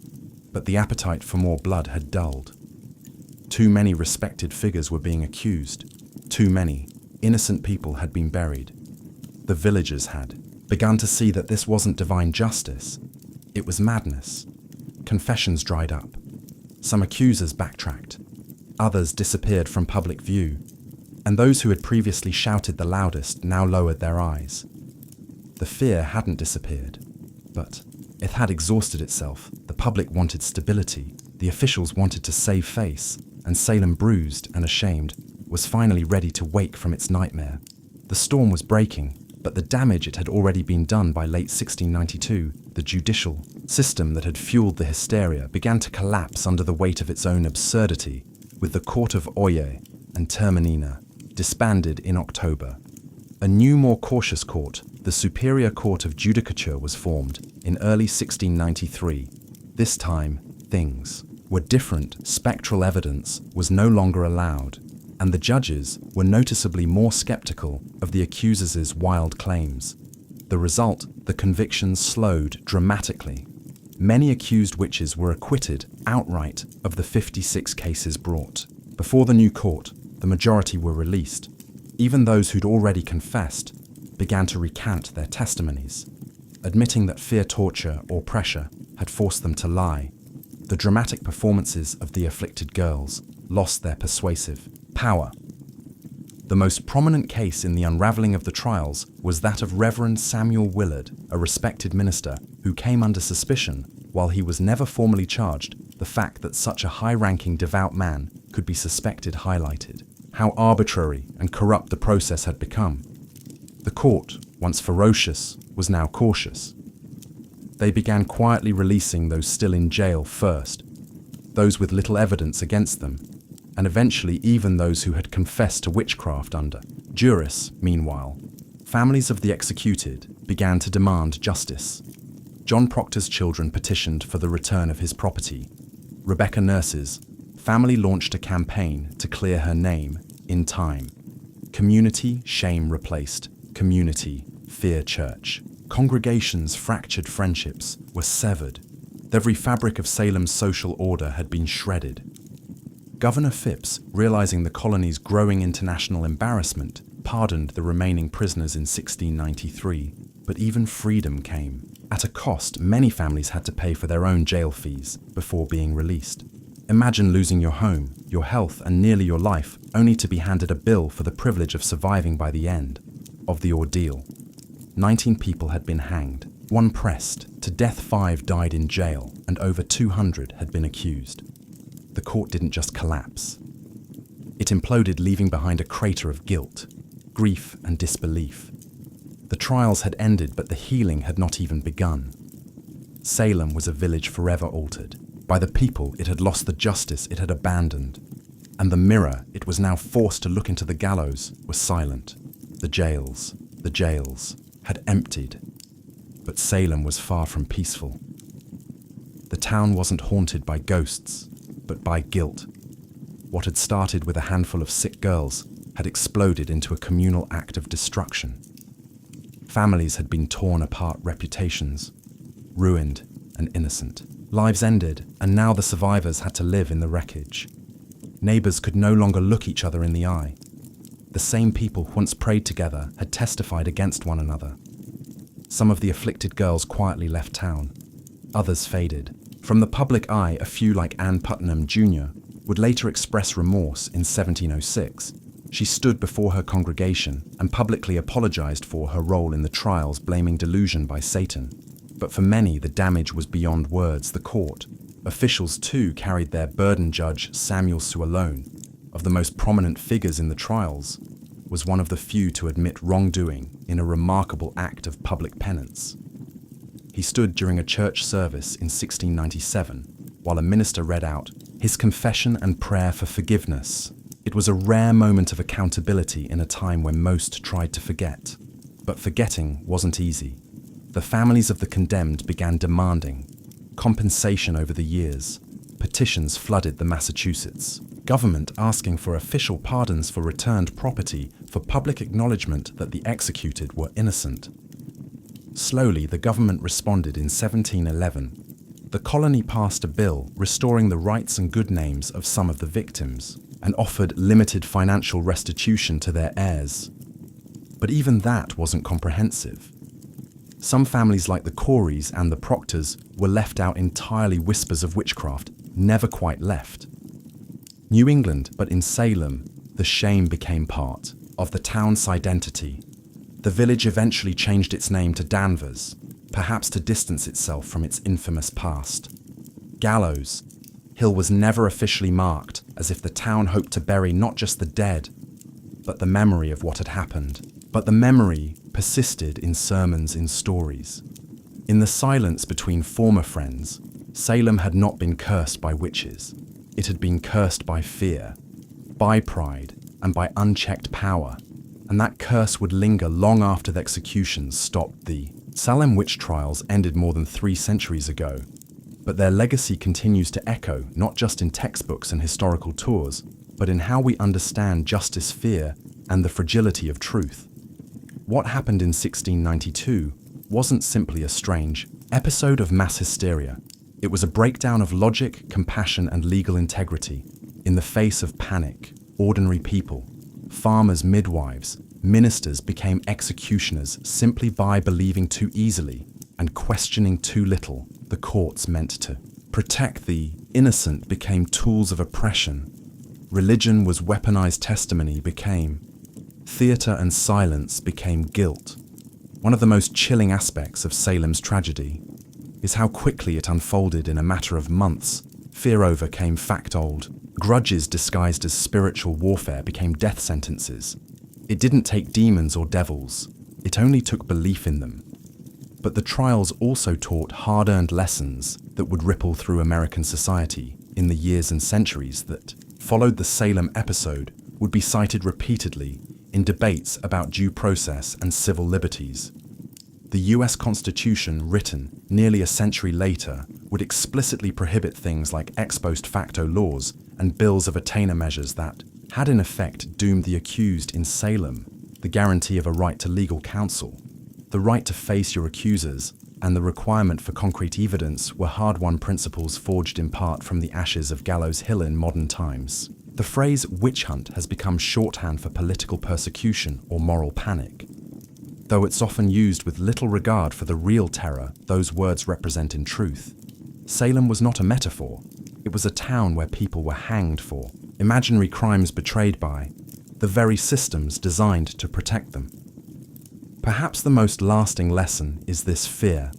but the appetite for more blood had dulled. Too many respected figures were being accused. Too many innocent people had been buried. The villagers had begun to see that this wasn't divine justice. It was madness. Confessions dried up. Some accusers backtracked. Others disappeared from public view. And those who had previously shouted the loudest now lowered their eyes. The fear hadn't disappeared, but it had exhausted itself. The public wanted stability. The officials wanted to save face. And Salem, bruised and ashamed, was finally ready to wake from its nightmare. The storm was breaking, but the damage it had already been done. By late 1692, the judicial system that had fueled the hysteria began to collapse under the weight of its own absurdity, with the court of Oyer and Terminina disbanded in October. A new, more cautious court, the Superior Court of Judicature, was formed in early 1693. This time, things were different. Spectral evidence was no longer allowed, and the judges were noticeably more skeptical of the accusers' wild claims. The result, the convictions slowed dramatically. Many accused witches were acquitted outright of the 56 cases brought. Before the new court, the majority were released. Even those who'd already confessed began to recant their testimonies, admitting that fear, torture, or pressure had forced them to lie. The dramatic performances of the afflicted girls lost their persuasive power. The most prominent case in the unraveling of the trials was that of Reverend Samuel Willard, a respected minister who came under suspicion while he was never formally charged. The fact that such a high-ranking devout man could be suspected highlighted how arbitrary and corrupt the process had become. The court, once ferocious, was now cautious. They began quietly releasing those still in jail first. those with little evidence against them, and eventually even those who had confessed to witchcraft under duress. Meanwhile, families of the executed began to demand justice. John Proctor's children petitioned for the return of his property. Rebecca Nurse's family launched a campaign to clear her name in time. Community shame replaced community fear. Church congregations' fractured friendships were severed. The very fabric of Salem's social order had been shredded. Governor Phipps, realizing the colony's growing international embarrassment, pardoned the remaining prisoners in 1693, but even freedom came at a cost. Many families had to pay for their own jail fees before being released. Imagine losing your home, your health, and nearly your life, only to be handed a bill for the privilege of surviving by the end of the ordeal. 19 people had been hanged, 1 pressed to death, 5 died in jail, and over 200 had been accused. The court didn't just collapse. It imploded, leaving behind a crater of guilt, grief, and disbelief. The trials had ended, but the healing had not even begun. Salem was a village forever altered. By the people, it had lost the justice it had abandoned. And the mirror it was now forced to look into, the gallows, was silent. The jails had emptied. But Salem was far from peaceful. The town wasn't haunted by ghosts, but by guilt. What had started with a handful of sick girls had exploded into a communal act of destruction. Families had been torn apart, reputations ruined and innocent. Lives ended, and now the survivors had to live in the wreckage. Neighbors could no longer look each other in the eye. The same people who once prayed together had testified against one another. Some of the afflicted girls quietly left town. Others faded. From the public eye, a few like Ann Putnam Jr. would later express remorse in 1706. She stood before her congregation and publicly apologized for her role in the trials, blaming delusion by Satan. But for many, the damage was beyond words. The court officials too carried their burden. Judge Samuel Sualone, of the most prominent figures in the trials, was one of the few to admit wrongdoing in a remarkable act of public penance. He stood during a church service in 1697 while a minister read out his confession and prayer for forgiveness. It was a rare moment of accountability in a time when most tried to forget. But forgetting wasn't easy. The families of the condemned began demanding compensation over the years. Petitions flooded the Massachusetts government asking for official pardons for returned property, for public acknowledgement that the executed were innocent. Slowly, the government responded. In 1711, the colony passed a bill restoring the rights and good names of some of the victims and offered limited financial restitution to their heirs. But even that wasn't comprehensive. Some families like the Coreys and the Proctors were left out entirely. Whispers of witchcraft never quite left New England, but in Salem, the shame became part of the town's identity. The village eventually changed its name to Danvers, perhaps to distance itself from its infamous past. Gallows Hill was never officially marked, as if the town hoped to bury not just the dead, but the memory of what had happened. But the memory persisted in sermons, in stories. In the silence between former friends, Salem had not been cursed by witches. It had been cursed by fear, by pride, and by unchecked power. And that curse would linger long after the executions stopped. The Salem witch trials ended more than 3 centuries ago, but their legacy continues to echo, not just in textbooks and historical tours, but in how we understand justice, fear, and the fragility of truth. What happened in 1692 wasn't simply a strange episode of mass hysteria. It was a breakdown of logic, compassion, and legal integrity. In the face of panic, ordinary people, farmers, midwives, ministers became executioners simply by believing too easily and questioning too little. The courts meant to protect the innocent became tools of oppression. Religion was weaponized, testimony became theater, and silence became guilt. One of the most chilling aspects of Salem's tragedy is how quickly it unfolded in a matter of months. Fear overcame fact. Old grudges disguised as spiritual warfare became death sentences. It didn't take demons or devils, it only took belief in them. But the trials also taught hard-earned lessons that would ripple through American society. in the years and centuries that followed the Salem episode would be cited repeatedly in debates about due process and civil liberties. The US Constitution, written nearly a century later, would explicitly prohibit things like ex post facto laws and bills of attainder measures that had in effect doomed the accused in Salem, the guarantee of a right to legal counsel. The right to face your accusers and the requirement for concrete evidence were hard-won principles forged in part from the ashes of Gallows Hill in modern times. The phrase witch hunt has become shorthand for political persecution or moral panic. Though it's often used with little regard for the real terror those words represent in truth, Salem was not a metaphor. It was a town where people were hanged for imaginary crimes betrayed by the very systems designed to protect them. Perhaps the most lasting lesson is this: fear,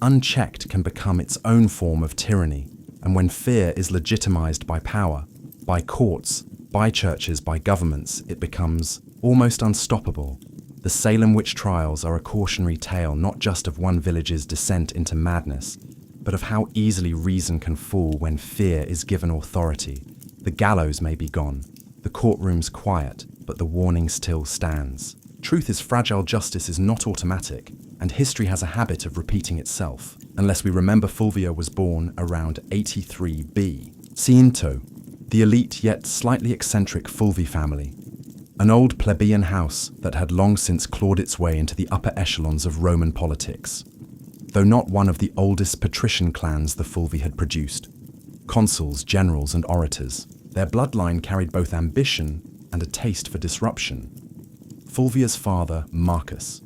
unchecked, can become its own form of tyranny, and when fear is legitimized by power, by courts, by churches, by governments, it becomes almost unstoppable. The Salem witch trials are a cautionary tale not just of one village's descent into madness, but of how easily reason can fall when fear is given authority. The gallows may be gone, the courtroom's quiet, but the warning still stands. Truth is fragile, justice is not automatic, and history has a habit of repeating itself, unless we remember Fulvia was born around 83 B. Ciento, the elite yet slightly eccentric Fulvi family, an old plebeian house that had long since clawed its way into the upper echelons of Roman politics. Though not one of the oldest patrician clans the Fulvi had produced, consuls, generals, and orators, their bloodline carried both ambition and a taste for disruption. Fulvia's father, Marcus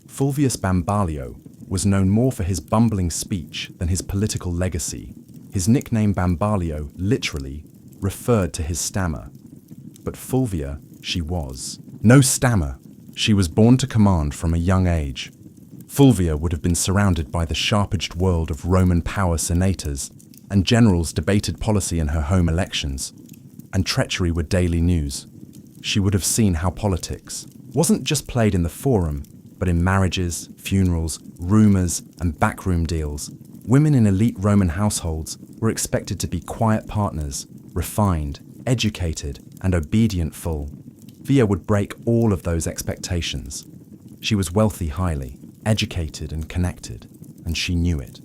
Fulvius Bambalio, was known more for his bumbling speech than his political legacy. His nickname Bambalio literally referred to his stammer. But Fulvia, she was no stammer. She was born to command from a young age. Fulvia would have been surrounded by the sharp-edged world of Roman power senators, and generals debated policy in her home elections, and treachery were daily news. She would have seen how politics wasn't just played in the forum, but in marriages, funerals, rumors, and backroom deals. Women in elite Roman households were expected to be quiet partners, refined, educated, and obedient. Fulvia would break all of those expectations. She was wealthy, highly educated, and connected, and she knew it.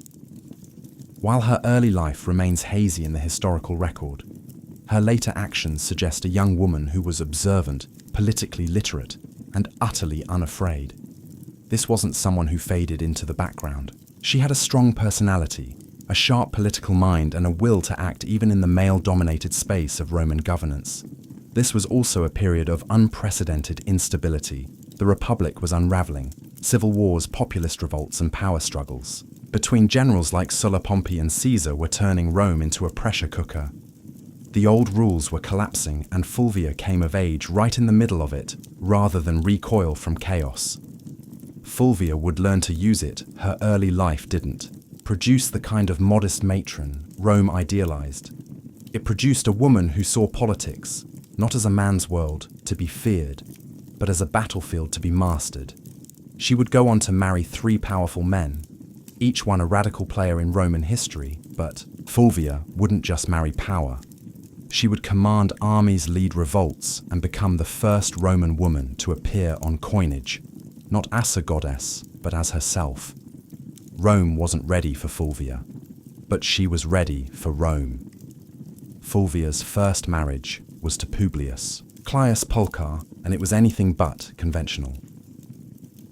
While her early life remains hazy in the historical record, her later actions suggest a young woman who was observant, politically literate, and utterly unafraid. This wasn't someone who faded into the background. She had a strong personality, a sharp political mind, and a will to act even in the male-dominated space of Roman governance. This was also a period of unprecedented instability. The Republic was unraveling. Civil wars, populist revolts, and power struggles between generals like Sulla, Pompey, and Caesar were turning Rome into a pressure cooker. The old rules were collapsing, and Fulvia came of age right in the middle of it, rather than recoil from chaos. Fulvia would learn to use it. Her early life didn't produce the kind of modest matron Rome idealized. It produced a woman who saw politics not as a man's world to be feared, but as a battlefield to be mastered. She would go on to marry 3 powerful men, each one a radical player in Roman history, but Fulvia wouldn't just marry power. She would command armies, lead revolts, and become the first Roman woman to appear on coinage, not as a goddess, but as herself. Rome wasn't ready for Fulvia, but she was ready for Rome. Fulvia's first marriage was to Publius Caius Pulchar, and it was anything but conventional.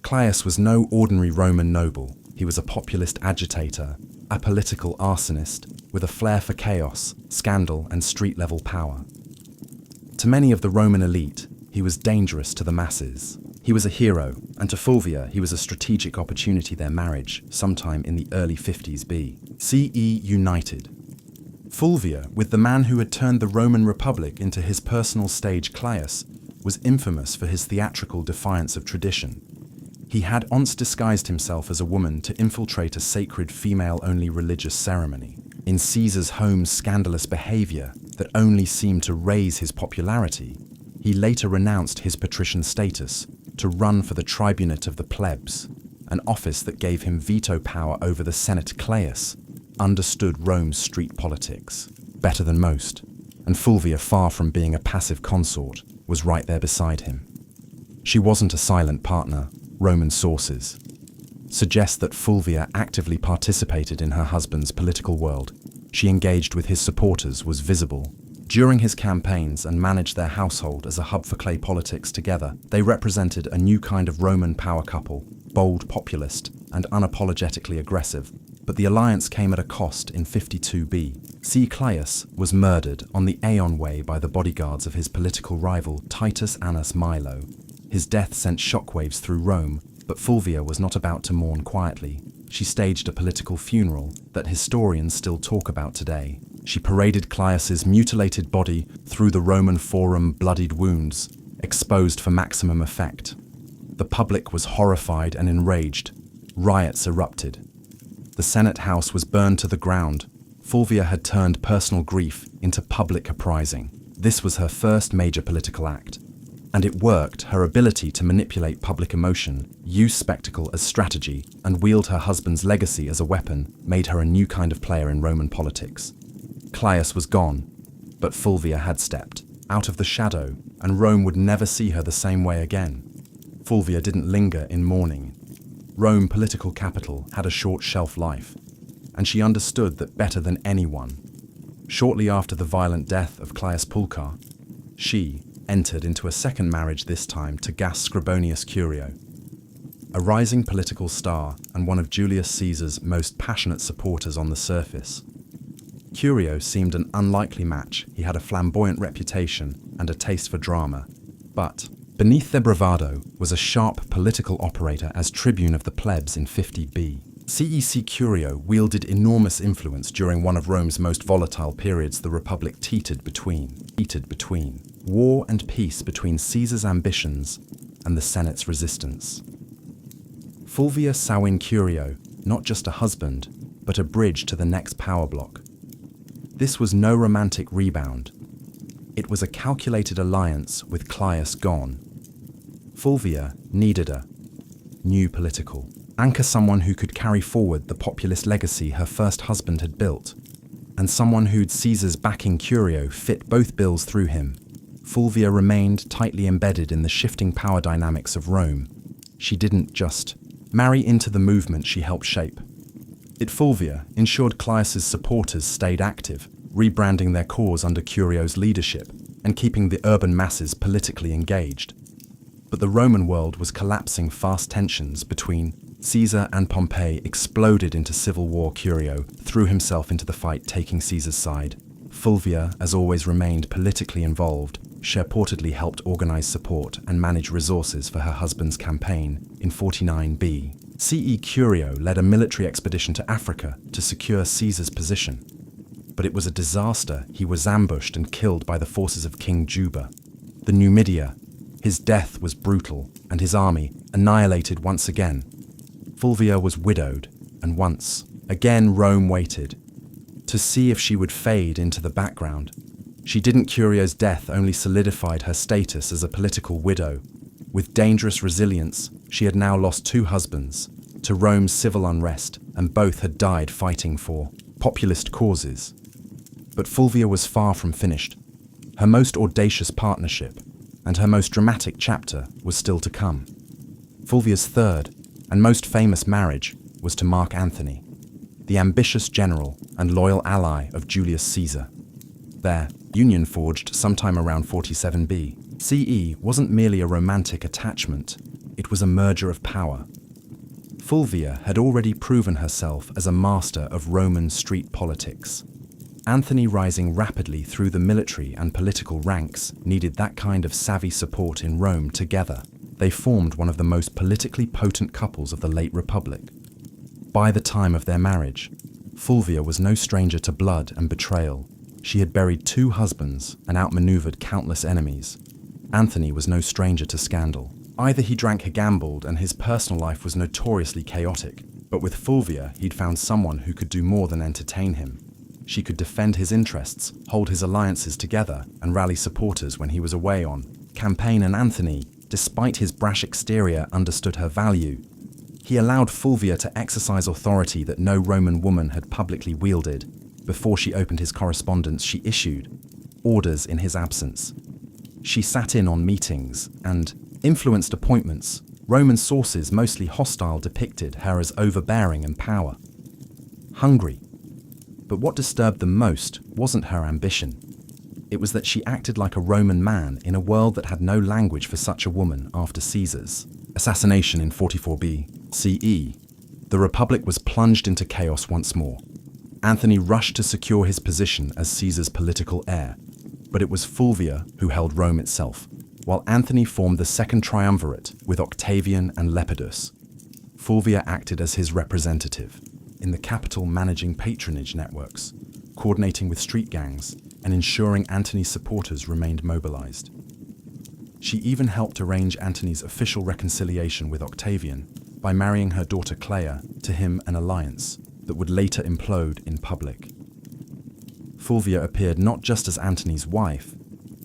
Caius was no ordinary Roman noble. He was a populist agitator, a political arsonist, with a flair for chaos, scandal, and street-level power. To many of the Roman elite, he was dangerous to the masses. He was a hero, and to Fulvia, he was a strategic opportunity. Their marriage, sometime in the early 50s CE, united. Fulvia, with the man who had turned the Roman Republic into his personal stage, Caius, was infamous for his theatrical defiance of tradition. He had once disguised himself as a woman to infiltrate a sacred female-only religious ceremony. In Caesar's home's scandalous behavior that only seemed to raise his popularity, he later renounced his patrician status to run for the tribunate of the plebs, an office that gave him veto power over the Senate. Caius understood Rome's street politics. better than most, and Fulvia, far from being a passive consort, was right there beside him. She wasn't a silent partner. Roman sources suggest that Fulvia actively participated in her husband's political world. She engaged with his supporters, was visible during his campaigns, and managed their household as a hub for clay politics. Together, they represented a new kind of Roman power couple, bold, populist, and unapologetically aggressive. But the alliance came at a cost. In 52 B.C., Caius was murdered on the Aeon Way by the bodyguards of his political rival Titus Annas Milo. His death sent shockwaves through Rome, but Fulvia was not about to mourn quietly. She staged a political funeral that historians still talk about today. She paraded Caius's mutilated body through the Roman Forum, bloodied wounds, exposed for maximum effect. The public was horrified and enraged. Riots erupted. The Senate House was burned to the ground. Fulvia had turned personal grief into public uprising. This was her first major political act. And it worked. Her ability to manipulate public emotion, use spectacle as strategy, and wield her husband's legacy as a weapon made her a new kind of player in Roman politics. Caius was gone, but Fulvia had stepped out of the shadow, and Rome would never see her the same way again. Fulvia didn't linger in mourning. Rome, political capital, had a short shelf life, and she understood that better than anyone. Shortly after the violent death of Caius Pulchar, she entered into a second marriage, this time to Gaius Scribonius Curio, a rising political star and one of Julius Caesar's most passionate supporters on the surface. Curio seemed an unlikely match. He had a flamboyant reputation and a taste for drama, but beneath their bravado was a sharp political operator. As tribune of the plebs in 50 B.C., Curio wielded enormous influence during one of Rome's most volatile periods. The Republic teetered between war and peace, between Caesar's ambitions and the Senate's resistance. Fulvia saw in Curio not just a husband, but a bridge to the next power block. This was no romantic rebound. It was a calculated alliance with Caius gone. Fulvia needed a new political anchor, someone who could carry forward the populist legacy her first husband had built, and someone who'd Caesar's backing. Curio fit both bills through him. Fulvia remained tightly embedded in the shifting power dynamics of Rome. She didn't just marry into the movement she helped shape. Fulvia ensured Caius's supporters stayed active, rebranding their cause under Curio's leadership and keeping the urban masses politically engaged. But the Roman world was collapsing fast. Tensions between Caesar and Pompey exploded into civil war. Curio threw himself into the fight, taking Caesar's side. Fulvia, as always, remained politically involved. She reportedly helped organize support and manage resources for her husband's campaign. In 49 B.C., Curio led a military expedition to Africa to secure Caesar's position. But it was a disaster. He was ambushed and killed by the forces of King Juba, the Numidia. His death was brutal, and his army annihilated once again. Fulvia was widowed, and once again Rome waited to see if she would fade into the background. She didn't. Curio's death only solidified her status as a political widow. With dangerous resilience, she had now lost two husbands to Rome's civil unrest, and both had died fighting for populist causes. But Fulvia was far from finished. Her most audacious partnership and her most dramatic chapter was still to come. Fulvia's third and most famous marriage was to Mark Antony, the ambitious general and loyal ally of Julius Caesar. Their union, forged sometime around 47 B.C., wasn't merely a romantic attachment, it was a merger of power. Fulvia had already proven herself as a master of Roman street politics. Antony, rising rapidly through the military and political ranks, needed that kind of savvy support in Rome. Together, they formed one of the most politically potent couples of the late Republic. By the time of their marriage, Fulvia was no stranger to blood and betrayal. She had buried two husbands and outmaneuvered countless enemies. Anthony was no stranger to scandal. Either he drank or gambled, and his personal life was notoriously chaotic. But with Fulvia, he'd found someone who could do more than entertain him. She could defend his interests, hold his alliances together, and rally supporters when he was away on campaign. And Anthony, despite his brash exterior, understood her value. He allowed Fulvia to exercise authority that no Roman woman had publicly wielded. before she opened his correspondence, she issued orders in his absence. She sat in on meetings and influenced appointments. Roman sources, mostly hostile, depicted her as overbearing and power hungry. But what disturbed them most wasn't her ambition. It was that she acted like a Roman man in a world that had no language for such a woman after Caesar's assassination in 44 CE. The Republic was plunged into chaos once more. Antony rushed to secure his position as Caesar's political heir, but it was Fulvia who held Rome itself, while Antony formed the second triumvirate with Octavian and Lepidus. Fulvia acted as his representative in the capital, managing patronage networks, coordinating with street gangs, and ensuring Antony's supporters remained mobilized. She even helped arrange Antony's official reconciliation with Octavian by marrying her daughter Cleia to him, an alliance that would later implode in public. Fulvia appeared not just as Antony's wife,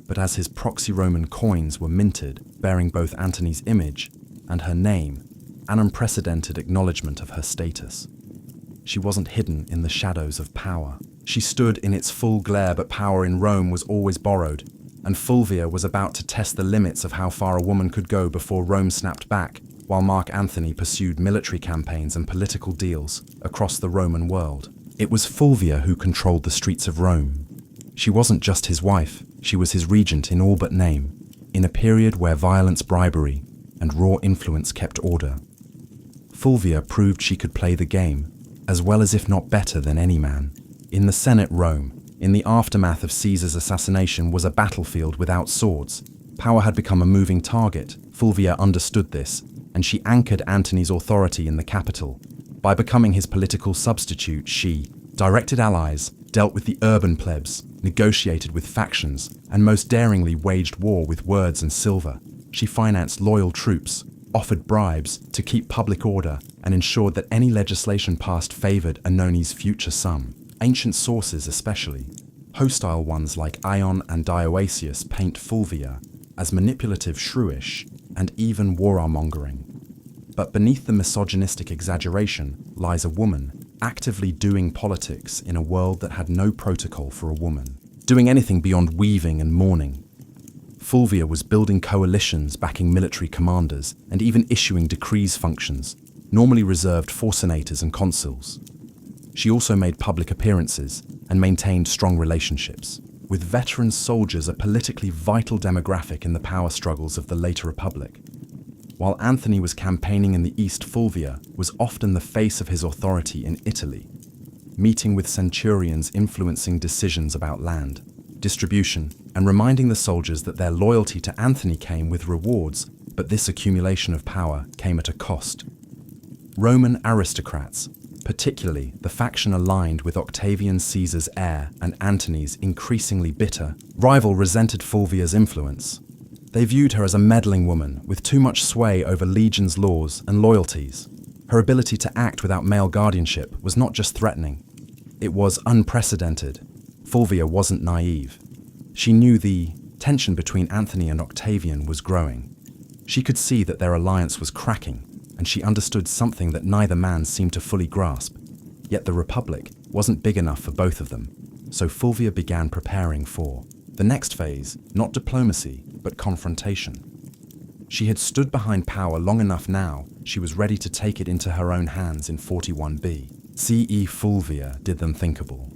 but as his proxy. Roman coins were minted bearing both Antony's image and her name, an unprecedented acknowledgement of her status. She wasn't hidden in the shadows of power. She stood in its full glare, but power in Rome was always borrowed, and Fulvia was about to test the limits of how far a woman could go before Rome snapped back, while Mark Antony pursued military campaigns and political deals across the Roman world. It was Fulvia who controlled the streets of Rome. She wasn't just his wife, she was his regent in all but name, in a period where violence, bribery, and raw influence kept order. Fulvia proved she could play the game, as well as if not better than any man. In the Senate, Rome, in the aftermath of Caesar's assassination, was a battlefield without swords. Power had become a moving target. Fulvia understood this, and she anchored Antony's authority in the capital. By becoming his political substitute, she directed allies, dealt with the urban plebs, negotiated with factions, and most daringly waged war with words and silver. She financed loyal troops, offered bribes to keep public order, and ensured that any legislation passed favored Anoni's future son. Ancient sources, especially hostile ones like Ion and Dioecius, paint Fulvia as manipulative, shrewish, and even warmongering. But beneath the misogynistic exaggeration lies a woman actively doing politics in a world that had no protocol for a woman, doing anything beyond weaving and mourning. Fulvia was building coalitions, backing military commanders, and even issuing decrees functions, normally reserved for senators and consuls. She also made public appearances and maintained strong relationships with veteran soldiers, a politically vital demographic in the power struggles of the later Republic. While Antony was campaigning in the East, Fulvia was often the face of his authority in Italy, meeting with centurions, influencing decisions about land, distribution, and reminding the soldiers that their loyalty to Antony came with rewards, but this accumulation of power came at a cost. Roman aristocrats, particularly the faction aligned with Octavian, Caesar's heir, and Antony's increasingly bitter rival, resented Fulvia's influence. They viewed her as a meddling woman with too much sway over legion's laws and loyalties. Her ability to act without male guardianship was not just threatening, it was unprecedented. Fulvia wasn't naive. She knew the tension between Antony and Octavian was growing. She could see that their alliance was cracking, and she understood something that neither man seemed to fully grasp. Yet the Republic wasn't big enough for both of them, so Fulvia began preparing for the next phase, not diplomacy, but confrontation. She had stood behind power long enough now, she was ready to take it into her own hands in 41 CE. Fulvia did the unthinkable.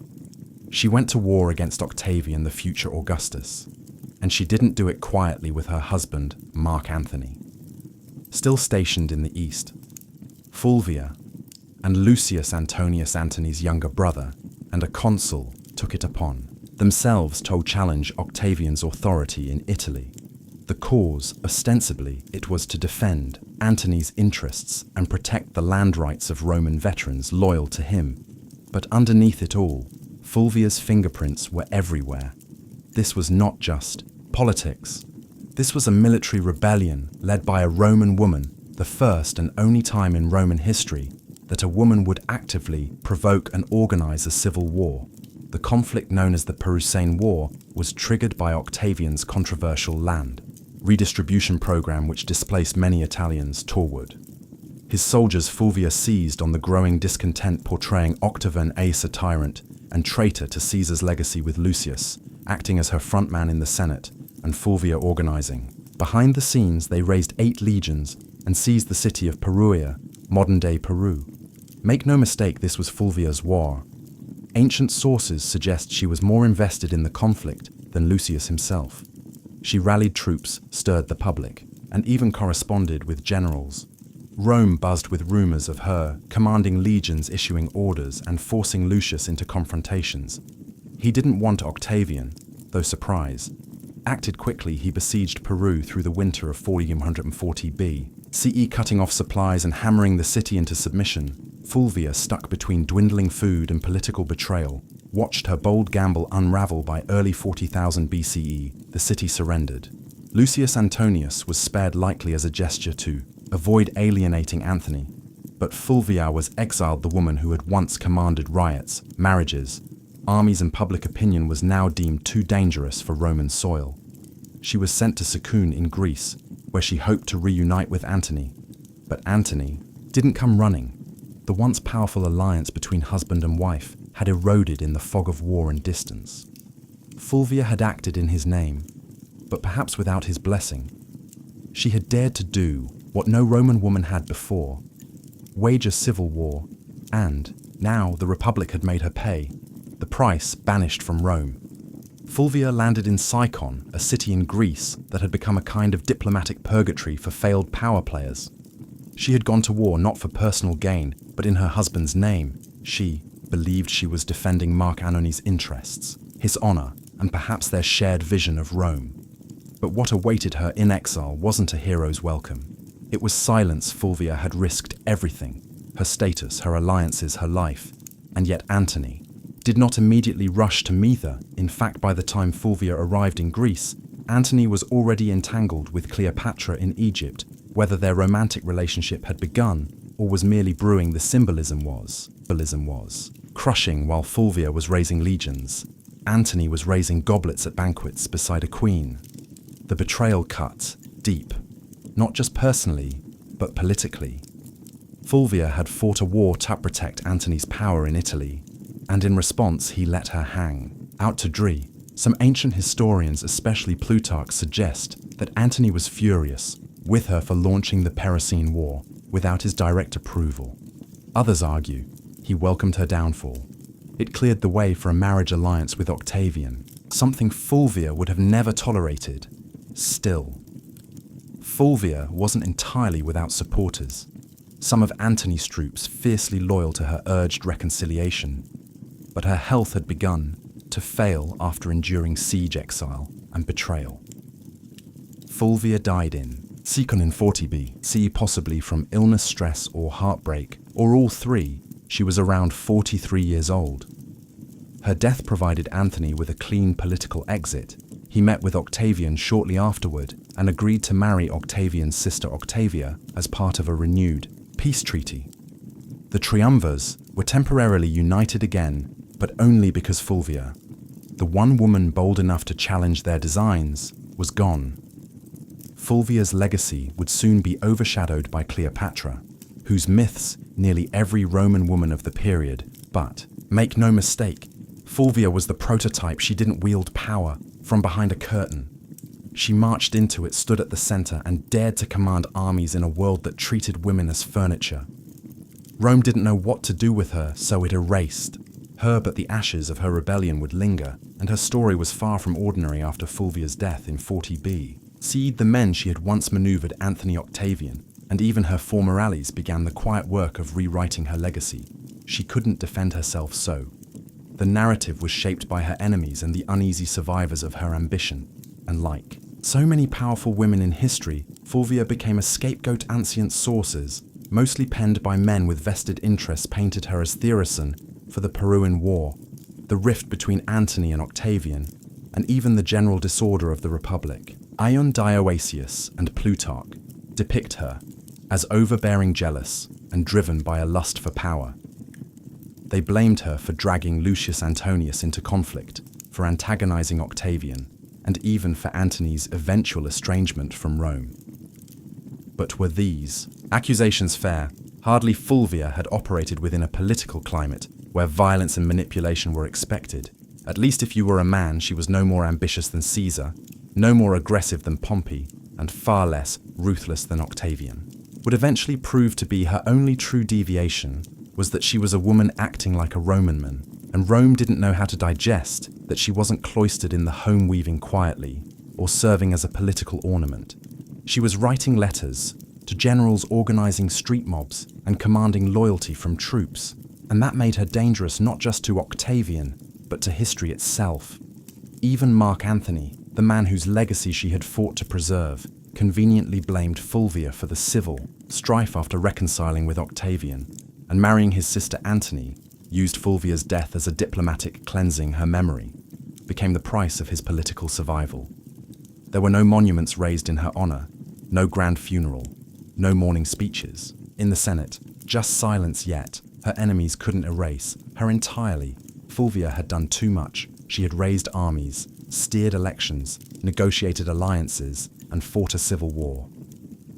She went to war against Octavian, the future Augustus, and she didn't do it quietly with her husband, Mark Antony. Still stationed in the East, Fulvia and Lucius Antonius, Antony's younger brother, and a consul, took it upon themselves to challenge Octavian's authority in Italy. The cause, ostensibly, it was to defend Antony's interests and protect the land rights of Roman veterans loyal to him. But underneath it all, Fulvia's fingerprints were everywhere. This was not just politics. This was a military rebellion led by a Roman woman, the first and only time in Roman history that a woman would actively provoke and organize a civil war. The conflict known as the Perusane War was triggered by Octavian's controversial land redistribution program, which displaced many Italians towards his soldiers. Fulvia seized on the growing discontent, portraying Octavian as a tyrant and traitor to Caesar's legacy, with Lucius acting as her frontman in the Senate and Fulvia organizing. Behind the scenes, they raised 8 legions and seized the city of Perugia, modern-day Peru. Make no mistake, this was Fulvia's war. Ancient sources suggest she was more invested in the conflict than Lucius himself. She rallied troops, stirred the public, and even corresponded with generals. Rome buzzed with rumors of her commanding legions, issuing orders, and forcing Lucius into confrontations. He didn't want Octavian, though surprise. Acted quickly, he besieged Peru through the winter of 440 CE, cutting off supplies and hammering the city into submission. Fulvia, stuck between dwindling food and political betrayal, watched her bold gamble unravel. By early 40,000 BCE, the city surrendered. Lucius Antonius was spared, likely as a gesture to avoid alienating Antony, but Fulvia was exiled. The woman who had once commanded riots, marriages, armies and public opinion was now deemed too dangerous for Roman soil. She was sent to Sicyon in Greece, where she hoped to reunite with Antony. But Antony didn't come running. The once powerful alliance between husband and wife had eroded in the fog of war and distance. Fulvia had acted in his name, but perhaps without his blessing. She had dared to do what no Roman woman had before: wage a civil war, and now the Republic had made her pay the price, banished from Rome. Fulvia landed in Sicyon, a city in Greece that had become a kind of diplomatic purgatory for failed power players. She had gone to war not for personal gain, but in her husband's name. She believed she was defending Mark Antony's interests, his honor, and perhaps their shared vision of Rome. But what awaited her in exile wasn't a hero's welcome. It was silence. Fulvia had risked everything: her status, her alliances, her life. And yet Antony did not immediately rush to meet her. In fact, by the time Fulvia arrived in Greece, Antony was already entangled with Cleopatra in Egypt. Whether their romantic relationship had begun or was merely brewing, the symbolism was crushing. While Fulvia was raising legions, Antony was raising goblets at banquets beside a queen. The betrayal cut deep, not just personally, but politically. Fulvia had fought a war to protect Antony's power in Italy, and in response he let her hang out to dry. Some ancient historians, especially Plutarch, suggest that Antony was furious with her for launching the Perusine War without his direct approval. Others argue he welcomed her downfall. It cleared the way for a marriage alliance with Octavian, something Fulvia would have never tolerated. Still, Fulvia wasn't entirely without supporters. Some of Antony's troops, fiercely loyal to her, urged reconciliation, but her health had begun to fail after enduring siege, exile, and betrayal. Fulvia died in Sicyon in 40 BCE, possibly from illness, stress, or heartbreak, or all three. She was around 43 years old. Her death provided Antony with a clean political exit. He met with Octavian shortly afterward and agreed to marry Octavian's sister Octavia as part of a renewed peace treaty. The triumvirs were temporarily united again, but only because Fulvia, the one woman bold enough to challenge their designs, was gone. Fulvia's legacy would soon be overshadowed by Cleopatra, whose myths nearly every Roman woman of the period. But make no mistake, Fulvia was the prototype. She didn't wield power from behind a curtain. She marched into it, stood at the center, and dared to command armies in a world that treated women as furniture. Rome didn't know what to do with her, so it erased her, but the ashes of her rebellion would linger, and her story was far from ordinary. After Fulvia's death in 40 BCE, the men she had once maneuvered, Antony, Octavian, and even her former allies, began the quiet work of rewriting her legacy. She couldn't defend herself, so the narrative was shaped by her enemies and the uneasy survivors of her ambition. And like so many powerful women in history, Fulvia became a scapegoat. Ancient sources, mostly penned by men with vested interests, painted her as Theresin for the Peruvian War, the rift between Antony and Octavian, and even the general disorder of the Republic. Ion Dioecius and Plutarch depict her as overbearing, jealous, and driven by a lust for power. They blamed her for dragging Lucius Antonius into conflict, for antagonizing Octavian, and even for Antony's eventual estrangement from Rome. But were these accusations fair? Hardly. Fulvia had operated within a political climate where violence and manipulation were expected. At least if you were a man, she was no more ambitious than Caesar, no more aggressive than Pompey, and far less ruthless than Octavian. Would eventually prove to be her only true deviation was that she was a woman acting like a Roman man, and Rome didn't know how to digest that she wasn't cloistered in the home weaving quietly or serving as a political ornament. She was writing letters to generals organizing street mobs and commanding loyalty from troops, and that made her dangerous not just to Octavian, but to history itself. Even Mark Antony, the man whose legacy she had fought to preserve, conveniently blamed Fulvia for the civil strife after reconciling with Octavian, and marrying his sister Antony, used Fulvia's death as a diplomatic cleansing her memory, became the price of his political survival. There were no monuments raised in her honor, no grand funeral, no mourning speeches. In the Senate, just silence, yet her enemies couldn't erase her entirely. Fulvia had done too much. She had raised armies, steered elections, negotiated alliances, and fought a civil war.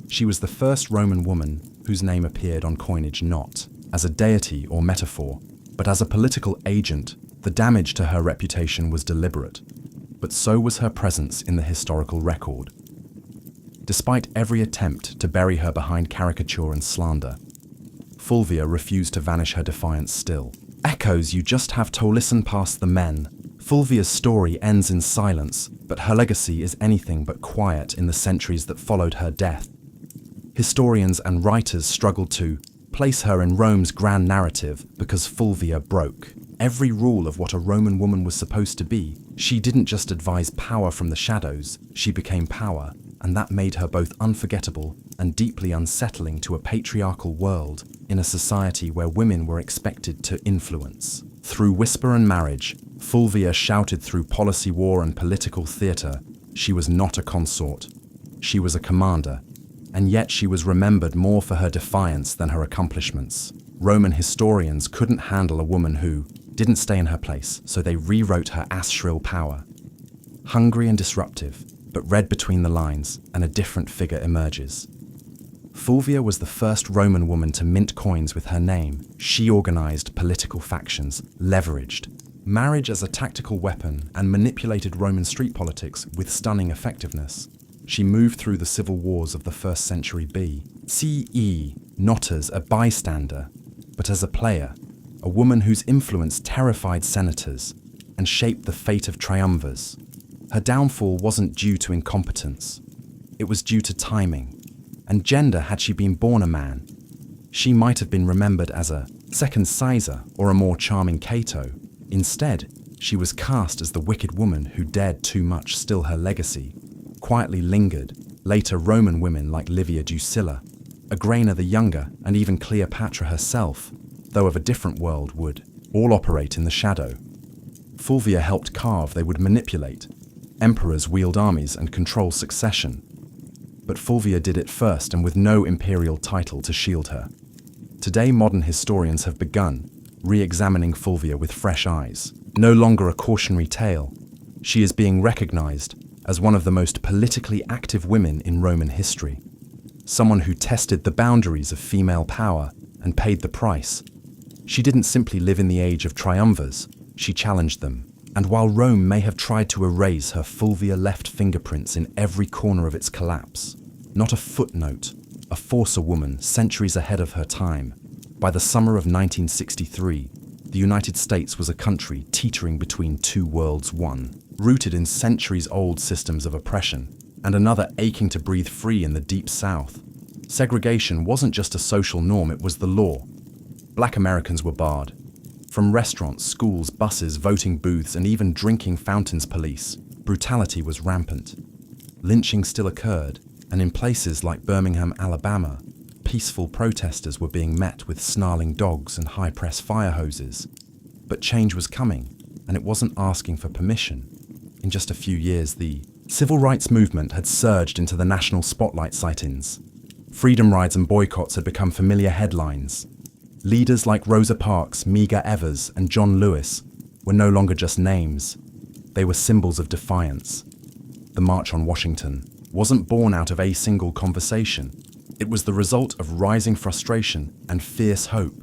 She was the first Roman woman whose name appeared on coinage not as a deity or metaphor, but as a political agent. The damage to her reputation was deliberate, but so was her presence in the historical record. Despite every attempt to bury her behind caricature and slander, Fulvia refused to vanish her defiance still. Echoes, you just have to listen past the men. Fulvia's story ends in silence, but her legacy is anything but quiet in the centuries that followed her death. Historians and writers struggled to place her in Rome's grand narrative because Fulvia broke every rule of what a Roman woman was supposed to be. She didn't just advise power from the shadows, she became power, and that made her both unforgettable and deeply unsettling to a patriarchal world in a society where women were expected to influence. Through whisper and marriage, Fulvia shouted through policy war and political theatre. She was not a consort. She was a commander, and yet she was remembered more for her defiance than her accomplishments. Roman historians couldn't handle a woman who didn't stay in her place, so they rewrote her ass-shrill power. Hungry and disruptive, but read between the lines, and a different figure emerges. Fulvia was the first Roman woman to mint coins with her name. She organized political factions, leveraged marriage as a tactical weapon, and manipulated Roman street politics with stunning effectiveness. She moved through the civil wars of the 1st century BCE, not as a bystander, but as a player, a woman whose influence terrified senators and shaped the fate of triumvirs. Her downfall wasn't due to incompetence, it was due to timing. And gender, had she been born a man, she might have been remembered as a second Caesar or a more charming Cato. Instead, she was cast as the wicked woman who dared too much. Still, her legacy quietly lingered. Later, Roman women like Livia Drusilla, Agrena the Younger, and even Cleopatra herself, though of a different world, would all operate in the shadow. Fulvia helped carve, they would manipulate. Emperors wield armies and control succession. But Fulvia did it first, and with no imperial title to shield her. Today, modern historians have begun re-examining Fulvia with fresh eyes. No longer a cautionary tale, she is being recognized as one of the most politically active women in Roman history. Someone who tested the boundaries of female power and paid the price. She didn't simply live in the age of triumvirs, she challenged them. And while Rome may have tried to erase her, Fulvia left fingerprints in every corner of its collapse. Not a footnote, a force, a woman centuries ahead of her time. By the summer of 1963, the United States was a country teetering between two worlds, one rooted in centuries-old systems of oppression, and another aching to breathe free in the Deep South. Segregation wasn't just a social norm, it was the law. Black Americans were barred from restaurants, schools, buses, voting booths, and even drinking fountains. Police brutality was rampant. Lynching still occurred, and in places like Birmingham, Alabama, peaceful protesters were being met with snarling dogs and high-press fire hoses. But change was coming, and it wasn't asking for permission. In just a few years, the civil rights movement had surged into the national spotlight. Sit-ins, freedom rides, and boycotts had become familiar headlines. Leaders like Rosa Parks, Medgar Evers, and John Lewis were no longer just names. They were symbols of defiance. The March on Washington wasn't born out of a single conversation. It was the result of rising frustration and fierce hope.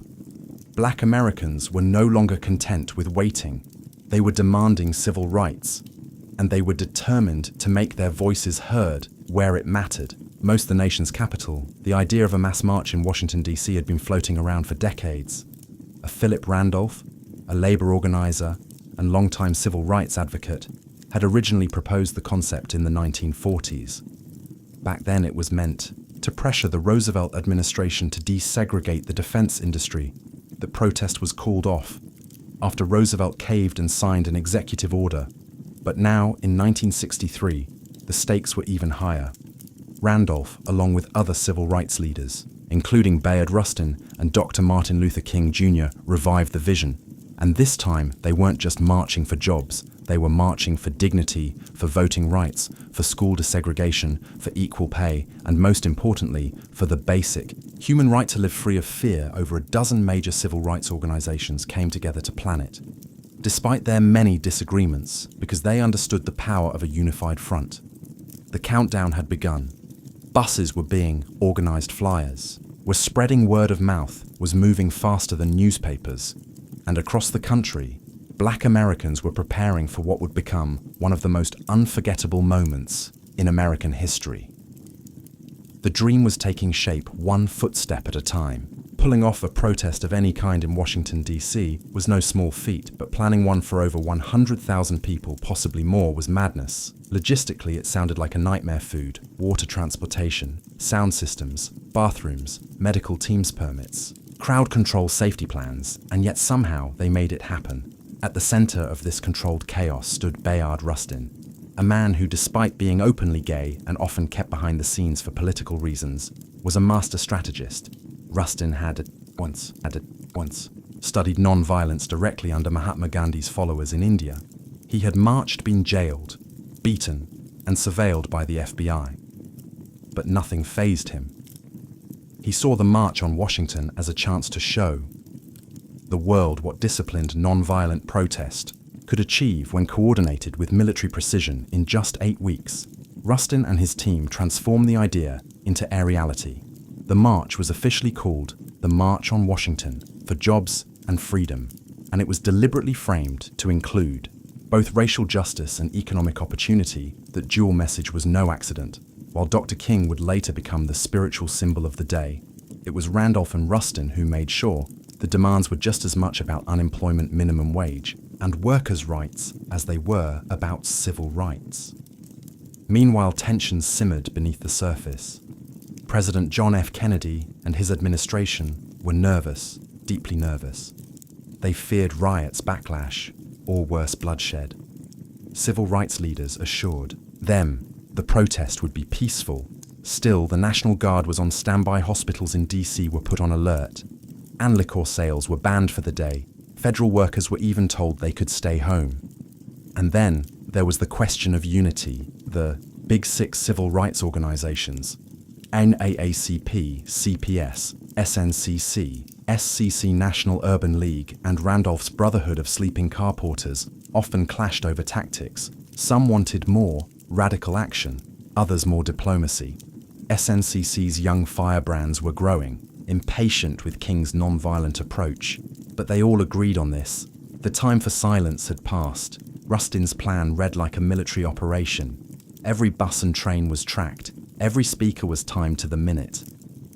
Black Americans were no longer content with waiting. They were demanding civil rights, and they were determined to make their voices heard where it mattered. Most the nation's capital, the idea of a mass march in Washington, D.C. had been floating around for decades. A Philip Randolph, a labor organizer and longtime civil rights advocate, had originally proposed the concept in the 1940s. Back then it was meant to pressure the Roosevelt administration to desegregate the defense industry. The protest was called off after Roosevelt caved and signed an executive order. But now, in 1963, the stakes were even higher. Randolph, along with other civil rights leaders, including Bayard Rustin and Dr. Martin Luther King Jr., revived the vision. And this time, they weren't just marching for jobs, they were marching for dignity, for voting rights, for school desegregation, for equal pay, and most importantly, for the basic human right to live free of fear. Over a dozen major civil rights organizations came together to plan it, despite their many disagreements, because they understood the power of a unified front. The countdown had begun. Buses were being organized, flyers were spreading, word of mouth was moving faster than newspapers, and across the country, Black Americans were preparing for what would become one of the most unforgettable moments in American history. The dream was taking shape one footstep at a time. Pulling off a protest of any kind in Washington, D.C. was no small feat, but planning one for over 100,000 people, possibly more, was madness. Logistically, it sounded like a nightmare. Food, water transportation, sound systems, bathrooms, medical teams permits, crowd control, safety plans, and yet somehow they made it happen. At the center of this controlled chaos stood Bayard Rustin, a man who, despite being openly gay and often kept behind the scenes for political reasons, was a master strategist. Rustin had at once studied non-violence directly under Mahatma Gandhi's followers in India. He had marched, been jailed, beaten, and surveilled by the FBI. But nothing fazed him. He saw the March on Washington as a chance to show the world what disciplined, non-violent protest could achieve when coordinated with military precision. In just 8 weeks, Rustin and his team transformed the idea into a reality. The march was officially called the March on Washington for Jobs and Freedom, and it was deliberately framed to include both racial justice and economic opportunity. That dual message was no accident. While Dr. King would later become the spiritual symbol of the day, it was Randolph and Rustin who made sure the demands were just as much about unemployment minimum wage and workers' rights as they were about civil rights. Meanwhile, tensions simmered beneath the surface. President John F. Kennedy and his administration were nervous, deeply nervous. They feared riots, backlash, or worse, bloodshed. Civil rights leaders assured them the protest would be peaceful. Still, the National Guard was on standby. Hospitals in D.C. were put on alert, and liquor sales were banned for the day. Federal workers were even told they could stay home. And then there was the question of unity. The Big Six civil rights organizations, NAACP, CPS, SNCC, SCC, National Urban League, and Randolph's Brotherhood of Sleeping Car Porters, often clashed over tactics. Some wanted more radical action, others more diplomacy. SNCC's young firebrands were growing, impatient with King's non-violent approach, but they all agreed on this. The time for silence had passed. Rustin's plan read like a military operation. Every bus and train was tracked. Every speaker was timed to the minute.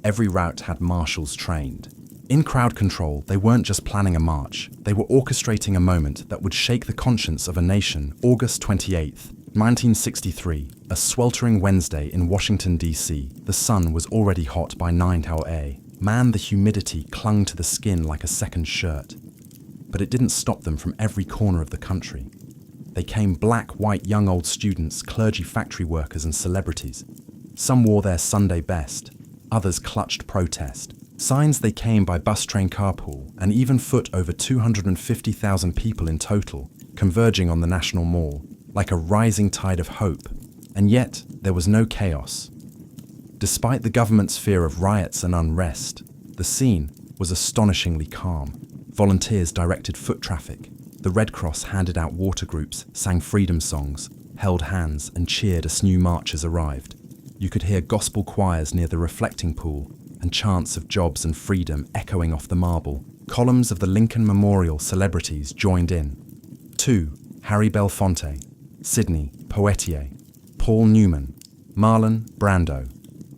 Every route had marshals trained. In crowd control, they weren't just planning a march. They were orchestrating a moment that would shake the conscience of a nation. August 28th, 1963, a sweltering Wednesday in Washington, D.C. The sun was already hot by 9 a.m. The humidity clung to the skin like a second shirt. But it didn't stop them from every corner of the country. They came: black, white, young, old, students, clergy, factory workers, and celebrities. Some wore their Sunday best, others clutched protest. Signs. They came by bus, train, carpool, and even foot. Over 250,000 people in total, converging on the National Mall, like a rising tide of hope. And yet, there was no chaos. Despite the government's fear of riots and unrest, the scene was astonishingly calm. Volunteers directed foot traffic. The Red Cross handed out water groups, sang freedom songs, held hands, and cheered as new marchers arrived. You could hear gospel choirs near the reflecting pool and chants of jobs and freedom echoing off the marble. Columns of the Lincoln Memorial celebrities joined in. 2. Harry Belafonte, Sidney Poitier, Paul Newman, Marlon Brando,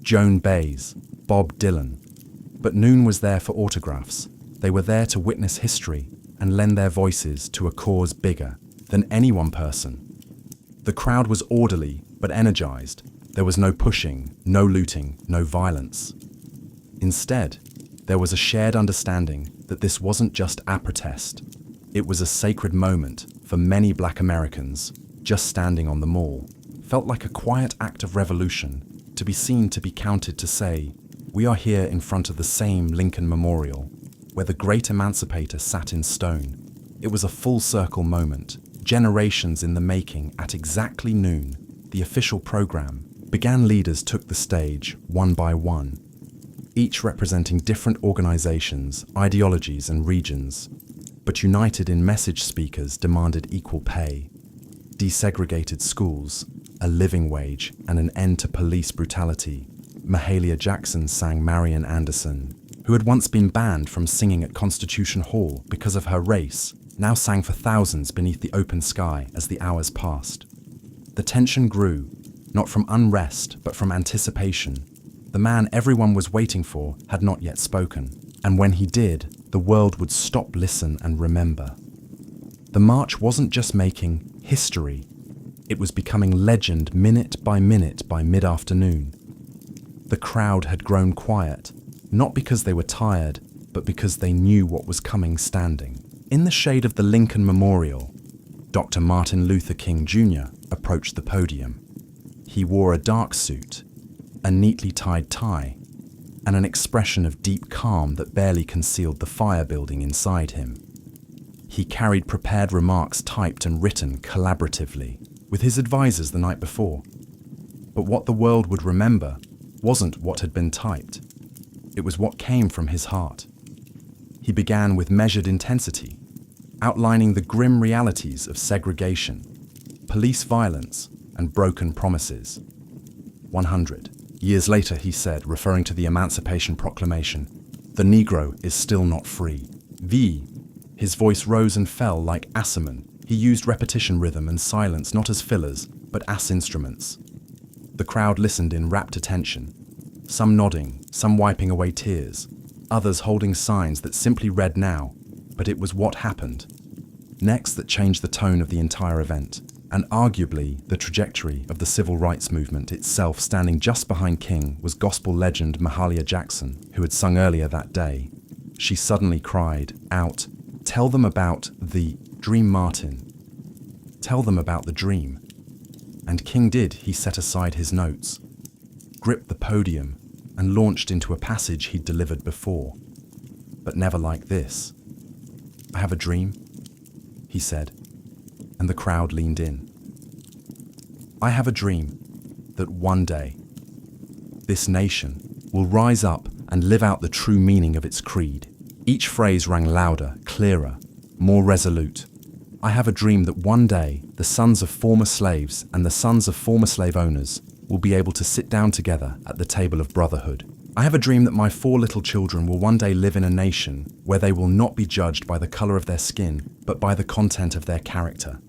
Joan Baez, Bob Dylan. But Noon was there for autographs. They were there to witness history and lend their voices to a cause bigger than any one person. The crowd was orderly but energized. There was no pushing, no looting, no violence. Instead, there was a shared understanding that this wasn't just a protest. It was a sacred moment for many Black Americans. Just standing on the mall felt like a quiet act of revolution, to be seen, to be counted, to say, we are here in front of the same Lincoln Memorial, where the great emancipator sat in stone. It was a full circle moment, generations in the making. At exactly noon, the official program began. Leaders took the stage one by one, each representing different organizations, ideologies, and regions, but united in message. Speakers demanded equal pay, desegregated schools, a living wage, and an end to police brutality. Mahalia Jackson sang. Marian Anderson, who had once been banned from singing at Constitution Hall because of her race, now sang for thousands beneath the open sky as the hours passed. The tension grew, not from unrest, but from anticipation. The man everyone was waiting for had not yet spoken, and when he did, the world would stop, listen, and remember. The march wasn't just making history, it was becoming legend minute by mid-afternoon. The crowd had grown quiet, not because they were tired, but because they knew what was coming. Standing in the shade of the Lincoln Memorial, Dr. Martin Luther King Jr. approached the podium. He wore a dark suit, a neatly tied tie, and an expression of deep calm that barely concealed the fire building inside him. He carried prepared remarks typed and written collaboratively with his advisors the night before. But what the world would remember wasn't what had been typed. It was what came from his heart. He began with measured intensity, outlining the grim realities of segregation, police violence, and broken promises. 100 years later, he said, referring to the Emancipation Proclamation, the Negro is still not free. His voice rose and fell like Asserman. He used repetition, rhythm, and silence not as fillers, but as instruments. The crowd listened in rapt attention, some nodding, some wiping away tears, others holding signs that simply read now, but it was what happened next that changed the tone of the entire event, and arguably the trajectory of the civil rights movement itself. Standing just behind King was gospel legend Mahalia Jackson, who had sung earlier that day. She suddenly cried out, "Tell them about the dream, Martin. Tell them about the dream." And King did. He set aside his notes, gripped the podium, and launched into a passage he'd delivered before, but never like this. "I have a dream," he said, and the crowd leaned in. "I have a dream that one day this nation will rise up and live out the true meaning of its creed." Each phrase rang louder, clearer, more resolute. "I have a dream that one day the sons of former slaves and the sons of former slave owners will be able to sit down together at the table of brotherhood. I have a dream that my 4 little children will one day live in a nation where they will not be judged by the color of their skin, but by the content of their character."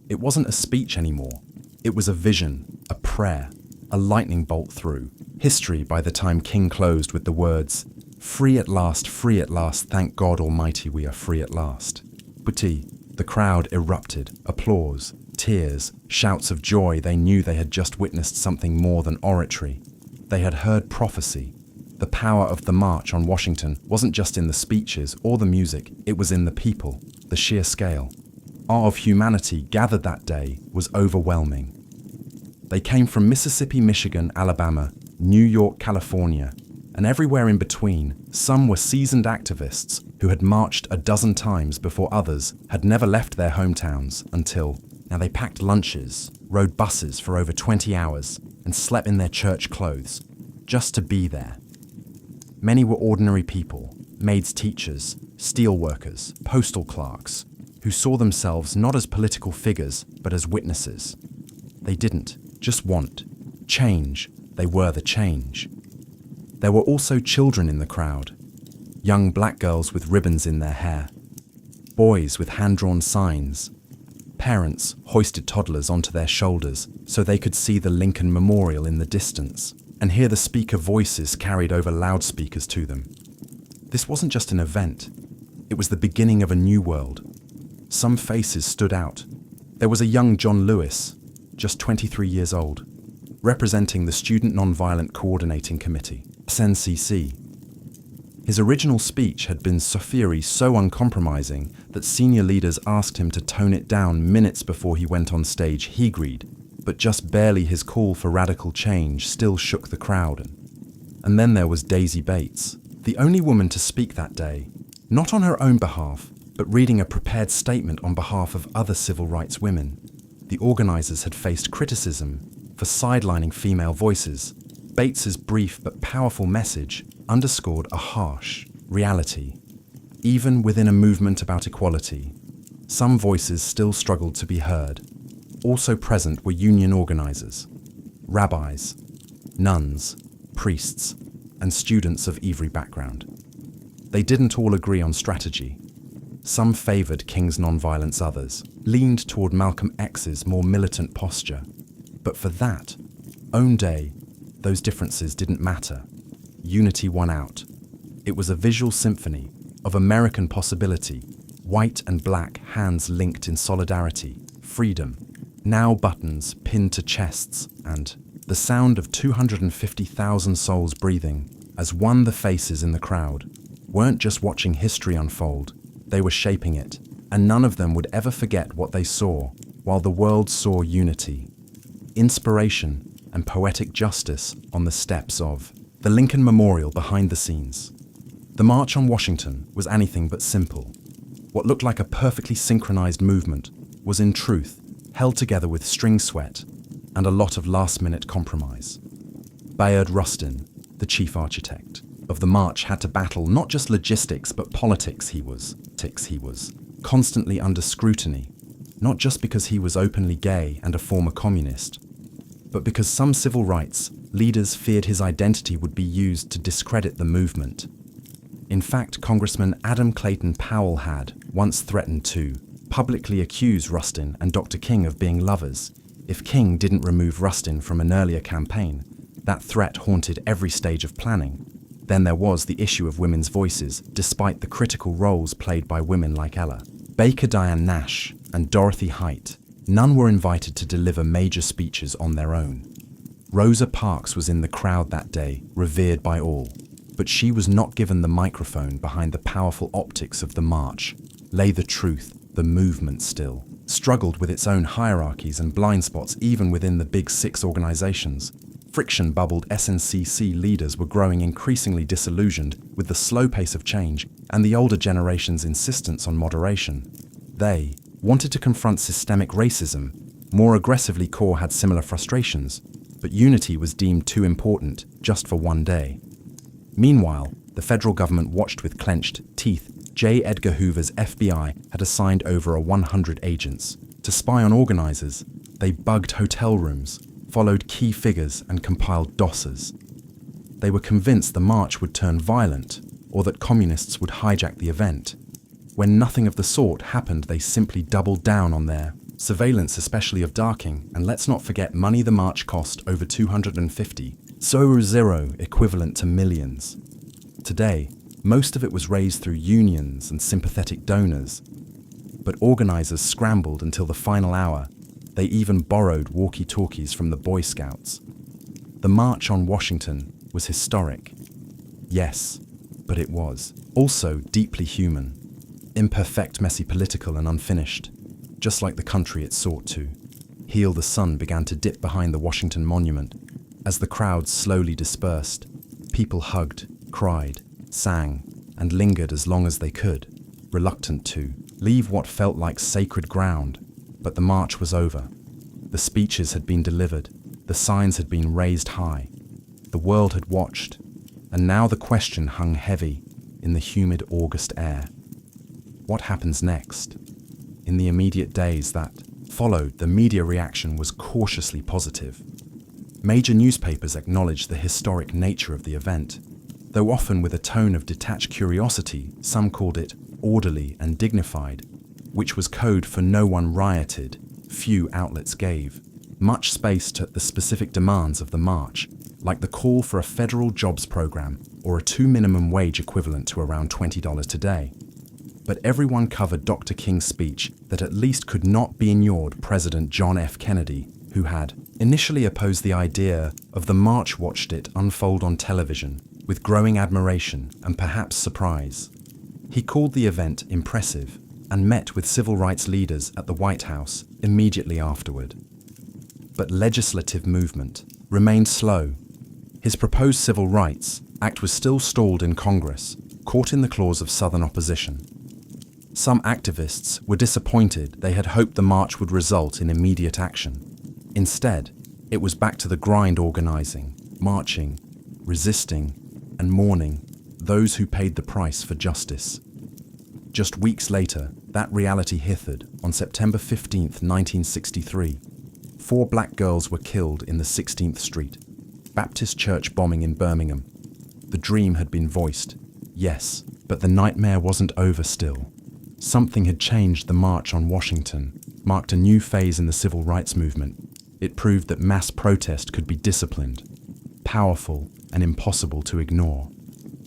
It wasn't a speech anymore. It was a vision, a prayer, a lightning bolt through history. By the time King closed with the words, free at last, thank God Almighty we are free at last." Buti, the crowd erupted, applause, tears, shouts of joy. They knew they had just witnessed something more than oratory. They had heard prophecy. The power of the March on Washington wasn't just in the speeches or the music, it was in the people, the sheer scale. Awe of humanity gathered that day was overwhelming. They came from Mississippi, Michigan, Alabama, New York, California, and everywhere in between. Some were seasoned activists who had marched a dozen times before. Others had never left their hometowns until now. They packed lunches, rode buses for over 20 hours, and slept in their church clothes just to be there. Many were ordinary people, maids, teachers, steel workers, postal clerks, who saw themselves not as political figures but as witnesses. They didn't just want change, they were the change. There were also children in the crowd, young black girls with ribbons in their hair, boys with hand-drawn signs. Parents hoisted toddlers onto their shoulders so they could see the Lincoln Memorial in the distance and hear the speaker voices carried over loudspeakers to them. This wasn't just an event. It was the beginning of a new world. Some faces stood out. There was a young John Lewis, just 23 years old, representing the Student Nonviolent Coordinating Committee, SNCC. His original speech had been so uncompromising that senior leaders asked him to tone it down minutes before he went on stage. He agreed, but just barely. His call for radical change still shook the crowd. And then there was Daisy Bates, the only woman to speak that day, not on her own behalf, but reading a prepared statement on behalf of other civil rights women. The organizers had faced criticism for sidelining female voices. Bates's brief but powerful message underscored a harsh reality. Even within a movement about equality, some voices still struggled to be heard. Also present were union organizers, rabbis, nuns, priests, and students of every background. They didn't all agree on strategy. Some favored King's nonviolence, others leaned toward Malcolm X's more militant posture. But for that own day, those differences didn't matter. Unity won out. It was a visual symphony of American possibility, white and black hands linked in solidarity, freedom, now buttons pinned to chests, and the sound of 250,000 souls breathing as one. The faces in the crowd weren't just watching history unfold, they were shaping it, and none of them would ever forget what they saw while the world saw unity, inspiration, and poetic justice on the steps of the Lincoln Memorial. Behind the scenes, the March on Washington was anything but simple. What looked like a perfectly synchronized movement was in truth held together with string sweat and a lot of last-minute compromise. Bayard Rustin, the chief architect of the march, had to battle not just logistics but politics. He was constantly under scrutiny, not just because he was openly gay and a former communist, but because some civil rights leaders feared his identity would be used to discredit the movement. In fact, Congressman Adam Clayton Powell had once threatened to publicly accuse Rustin and Dr. King of being lovers if King didn't remove Rustin from an earlier campaign. That threat haunted every stage of planning. Then there was the issue of women's voices, despite the critical roles played by women like Ella Baker, Diane Nash, and Dorothy Height. None were invited to deliver major speeches on their own. Rosa Parks was in the crowd that day, revered by all, but she was not given the microphone. Behind the powerful optics of the march lay the truth. The movement still struggled with its own hierarchies and blind spots. Even within the Big Six organizations, friction bubbled. SNCC leaders were growing increasingly disillusioned with the slow pace of change and the older generation's insistence on moderation. They wanted to confront systemic racism more aggressively. CORE had similar frustrations, but unity was deemed too important just for one day. Meanwhile, the federal government watched with clenched teeth. J. Edgar Hoover's FBI had assigned over 100 agents to spy on organizers. They bugged hotel rooms, followed key figures, and compiled dossiers. They were convinced the march would turn violent or that communists would hijack the event. When nothing of the sort happened, they simply doubled down on their surveillance, especially of Darking. And let's not forget money. The march cost over $250,000, equivalent to millions. Today, most of it was raised through unions and sympathetic donors, but organizers scrambled until the final hour. They even borrowed walkie-talkies from the Boy Scouts. The March on Washington was historic. Yes, but it was also deeply human. Imperfect, messy, political, and unfinished, just like the country it sought to heal. The sun began to dip behind the Washington Monument. As the crowds slowly dispersed, people hugged, cried, sang, and lingered as long as they could, reluctant to leave what felt like sacred ground. But the march was over. The speeches had been delivered. The signs had been raised high. The world had watched. And now the question hung heavy in the humid August air. What happens next? In the immediate days that followed, the media reaction was cautiously positive. Major newspapers acknowledged the historic nature of the event. Though often with a tone of detached curiosity, some called it orderly and dignified, which was code for no one rioted, few outlets gave much space to the specific demands of the march, like the call for a federal jobs program or a $2 minimum wage equivalent to around $20 today. But everyone covered Dr. King's speech that at least could not be ignored President John F. Kennedy, who had initially opposed the idea of the march, watched it unfold on television with growing admiration and perhaps surprise. He called the event impressive and met with civil rights leaders at the White House immediately afterward. But legislative movement remained slow. His proposed Civil Rights Act was still stalled in Congress, caught in the claws of Southern opposition. Some activists were disappointed. They had hoped the march would result in immediate action. Instead, it was back to the grind, organizing, marching, resisting, and mourning those who paid the price for justice. Just weeks later, that reality hit. On September 15, 1963, 4 black girls were killed in the 16th Street Baptist Church bombing in Birmingham. The dream had been voiced, yes, but the nightmare wasn't over still. Something had changed. The March on Washington marked a new phase in the civil rights movement. It proved that mass protest could be disciplined, powerful, and impossible to ignore.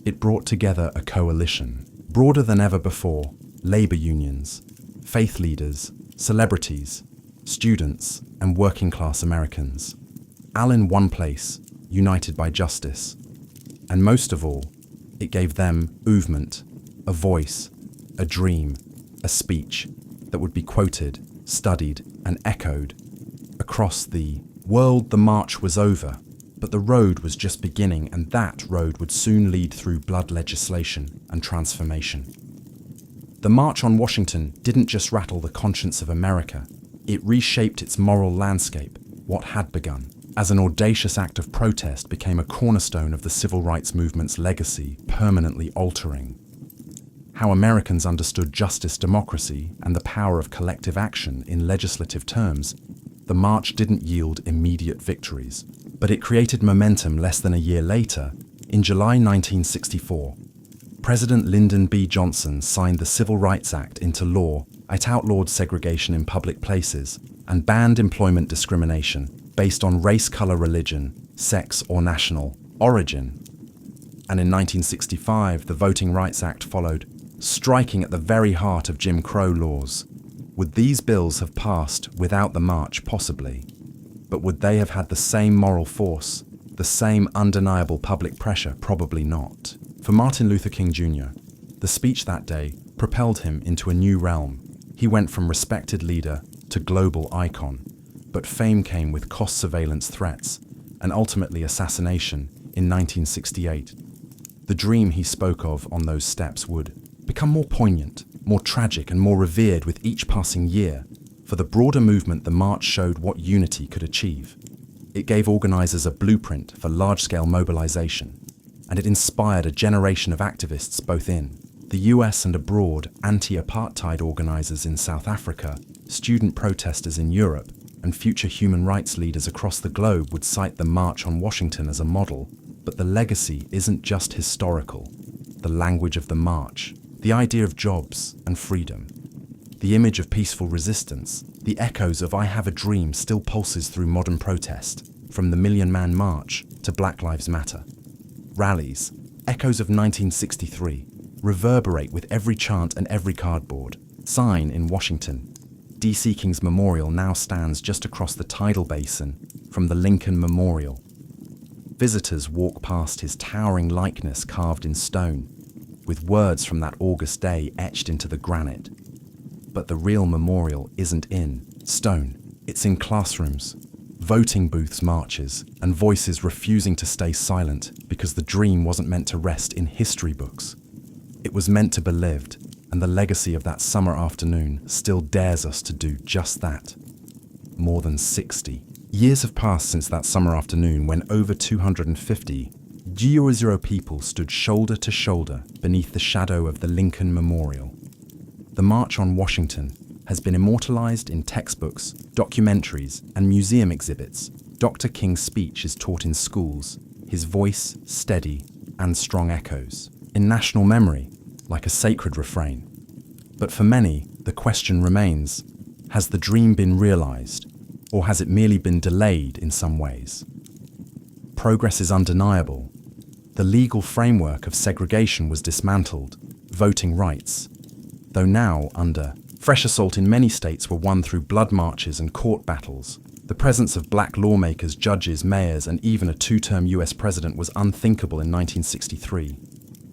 It brought together a coalition, broader than ever before: labor unions, faith leaders, celebrities, students, and working-class Americans, all in one place, united by justice. And most of all, it gave them movement, a voice, a dream, a speech that would be quoted, studied, and echoed across the world. The march was over, but the road was just beginning, and that road would soon lead through blood, legislation, and transformation. The March on Washington didn't just rattle the conscience of America, it reshaped its moral landscape. What had begun as an audacious act of protest became a cornerstone of the civil rights movement's legacy, permanently altering how Americans understood justice, democracy, and the power of collective action in legislative terms. The march didn't yield immediate victories, but it created momentum. Less than a year later, in July 1964, President Lyndon B. Johnson signed the Civil Rights Act into law. It outlawed segregation in public places and banned employment discrimination based on race, color, religion, sex, or national origin. And in 1965, the Voting Rights Act followed, striking at the very heart of Jim Crow laws. Would these bills have passed without the march? Possibly. But would they have had the same moral force, the same undeniable public pressure? Probably not. For Martin Luther King Jr., the speech that day propelled him into a new realm. He went from respected leader to global icon. But fame came with cost, surveillance threats, and ultimately assassination in 1968. The dream he spoke of on those steps would become more poignant, more tragic, and more revered with each passing year. For the broader movement, the march showed what unity could achieve. It gave organizers a blueprint for large-scale mobilization, and it inspired a generation of activists both in the US and abroad: anti-apartheid organizers in South Africa, student protesters in Europe, and future human rights leaders across the globe would cite the March on Washington as a model. But the legacy isn't just historical. The language of the march, the idea of jobs and freedom, the image of peaceful resistance, the echoes of "I Have a Dream" still pulses through modern protest, from the Million Man March to Black Lives Matter. Rallies, echoes of 1963, reverberate with every chant and every cardboard sign in Washington. D.C. King's Memorial now stands just across the tidal basin from the Lincoln Memorial. Visitors walk past his towering likeness carved in stone, with words from that August day etched into the granite. But the real memorial isn't in stone, it's in classrooms, voting booths, marches, and voices refusing to stay silent because the dream wasn't meant to rest in history books. It was meant to be lived, and the legacy of that summer afternoon still dares us to do just that. More than 60 years have passed since that summer afternoon when over 250 0 people stood shoulder to shoulder beneath the shadow of the Lincoln Memorial. The March on Washington has been immortalized in textbooks, documentaries, and museum exhibits. Dr. King's speech is taught in schools, his voice steady, and strong echoes, in national memory, like a sacred refrain. But for many, the question remains, has the dream been realized, or has it merely been delayed in some ways? Progress is undeniable. The legal framework of segregation was dismantled, voting rights, though now under fresh assault in many states were won through blood marches and court battles. The presence of black lawmakers, judges, mayors, and even a two-term US president was unthinkable in 1963.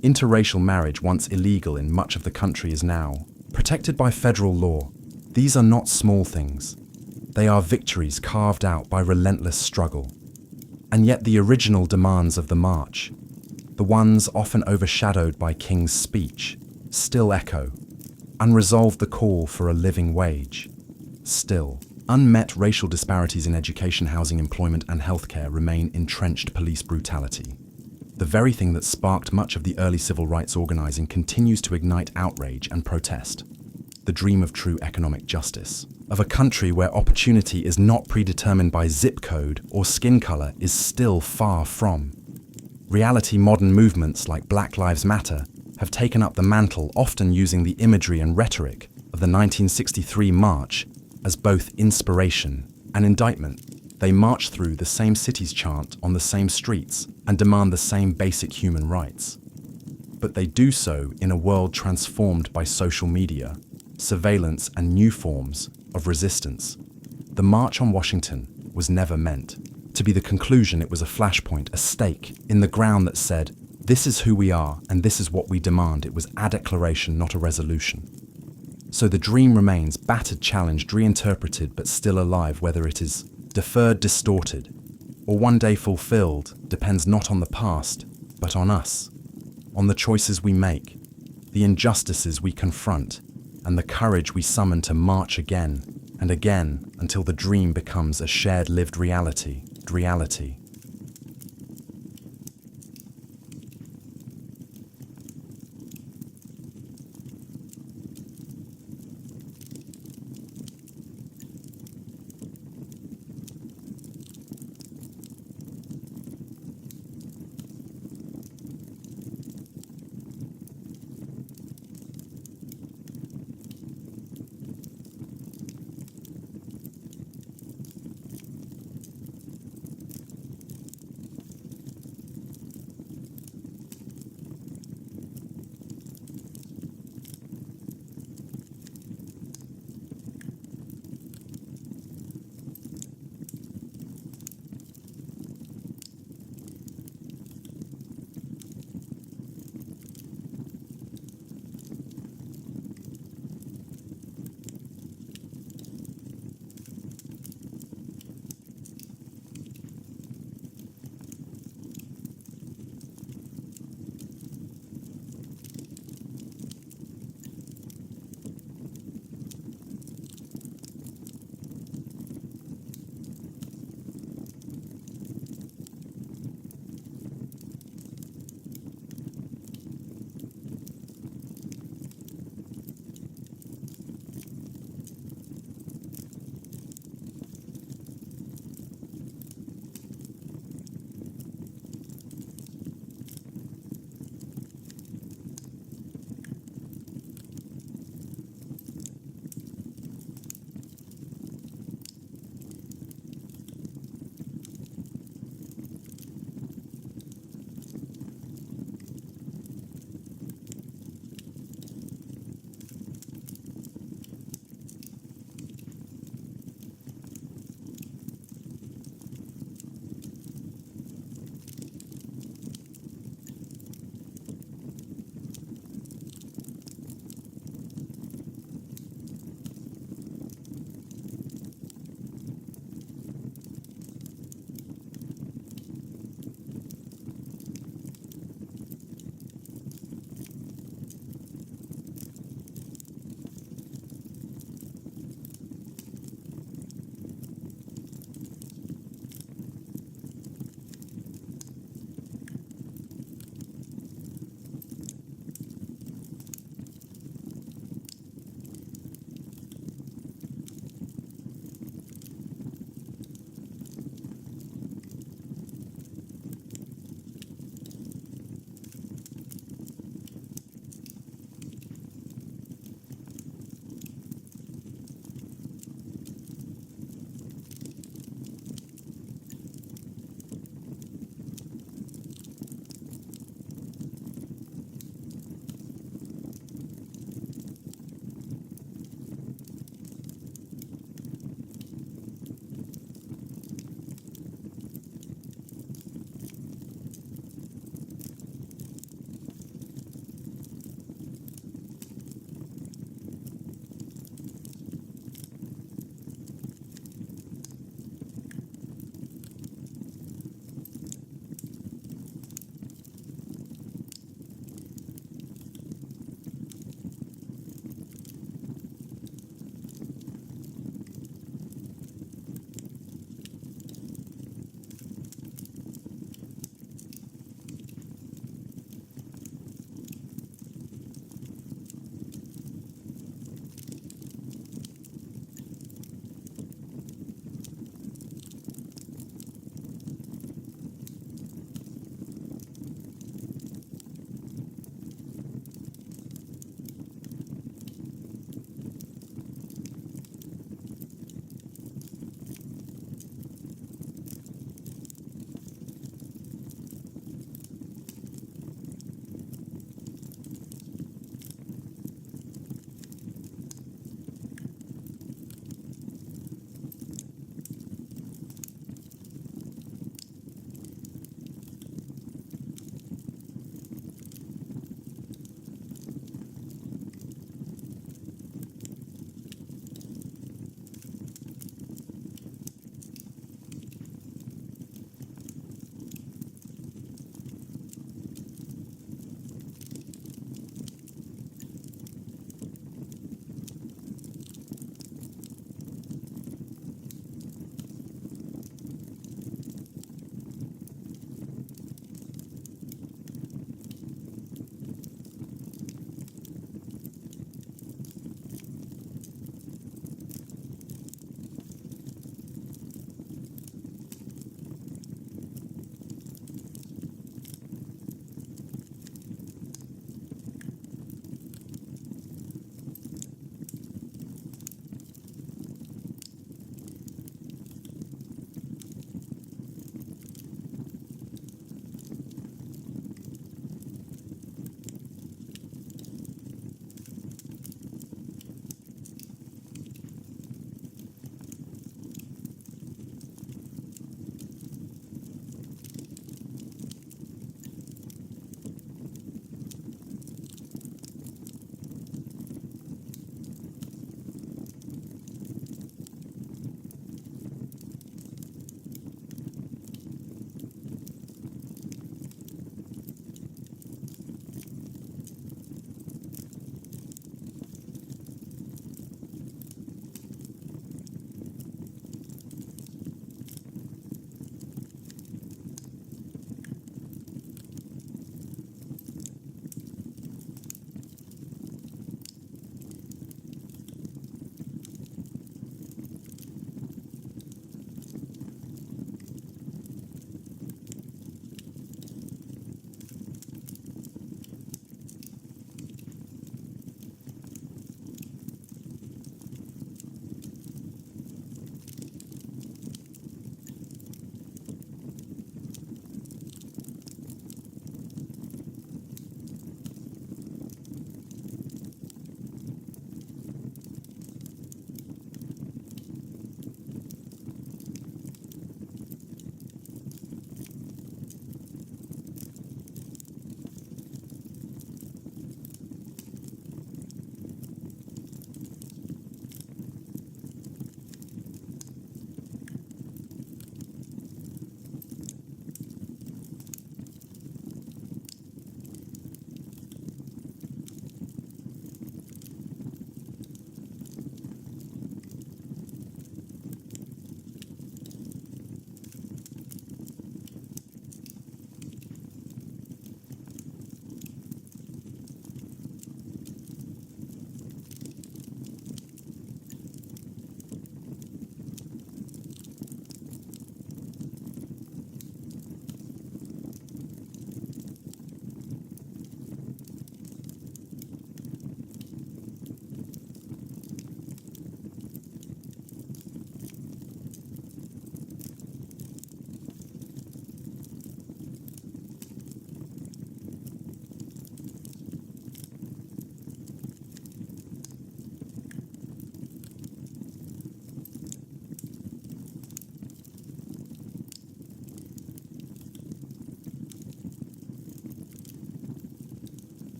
Interracial marriage, once illegal in much of the country, is now protected by federal law. These are not small things. They are victories carved out by relentless struggle. And yet the original demands of the march, the ones often overshadowed by King's speech, still echo. Unresolved, the call for a living wage. Still, unmet racial disparities in education, housing, employment, and healthcare remain entrenched police brutality. The very thing that sparked much of the early civil rights organizing continues to ignite outrage and protest. The dream of true economic justice, of a country where opportunity is not predetermined by zip code or skin color, is still far from reality. Modern movements like Black Lives Matter have taken up the mantle, often using the imagery and rhetoric of the 1963 march as both inspiration and indictment. They march through the same cities, chant on the same streets, and demand the same basic human rights. But they do so in a world transformed by social media, surveillance, and new forms of resistance. The March on Washington was never meant to be the conclusion. It was a flashpoint, a stake in the ground that said, this is who we are and this is what we demand. It was a declaration, not a resolution. So the dream remains battered, challenged, reinterpreted, but still alive. Whether it is deferred, distorted, or one day fulfilled depends not on the past, but on us, on the choices we make, the injustices we confront, and the courage we summon to march again and again until the dream becomes a shared lived reality.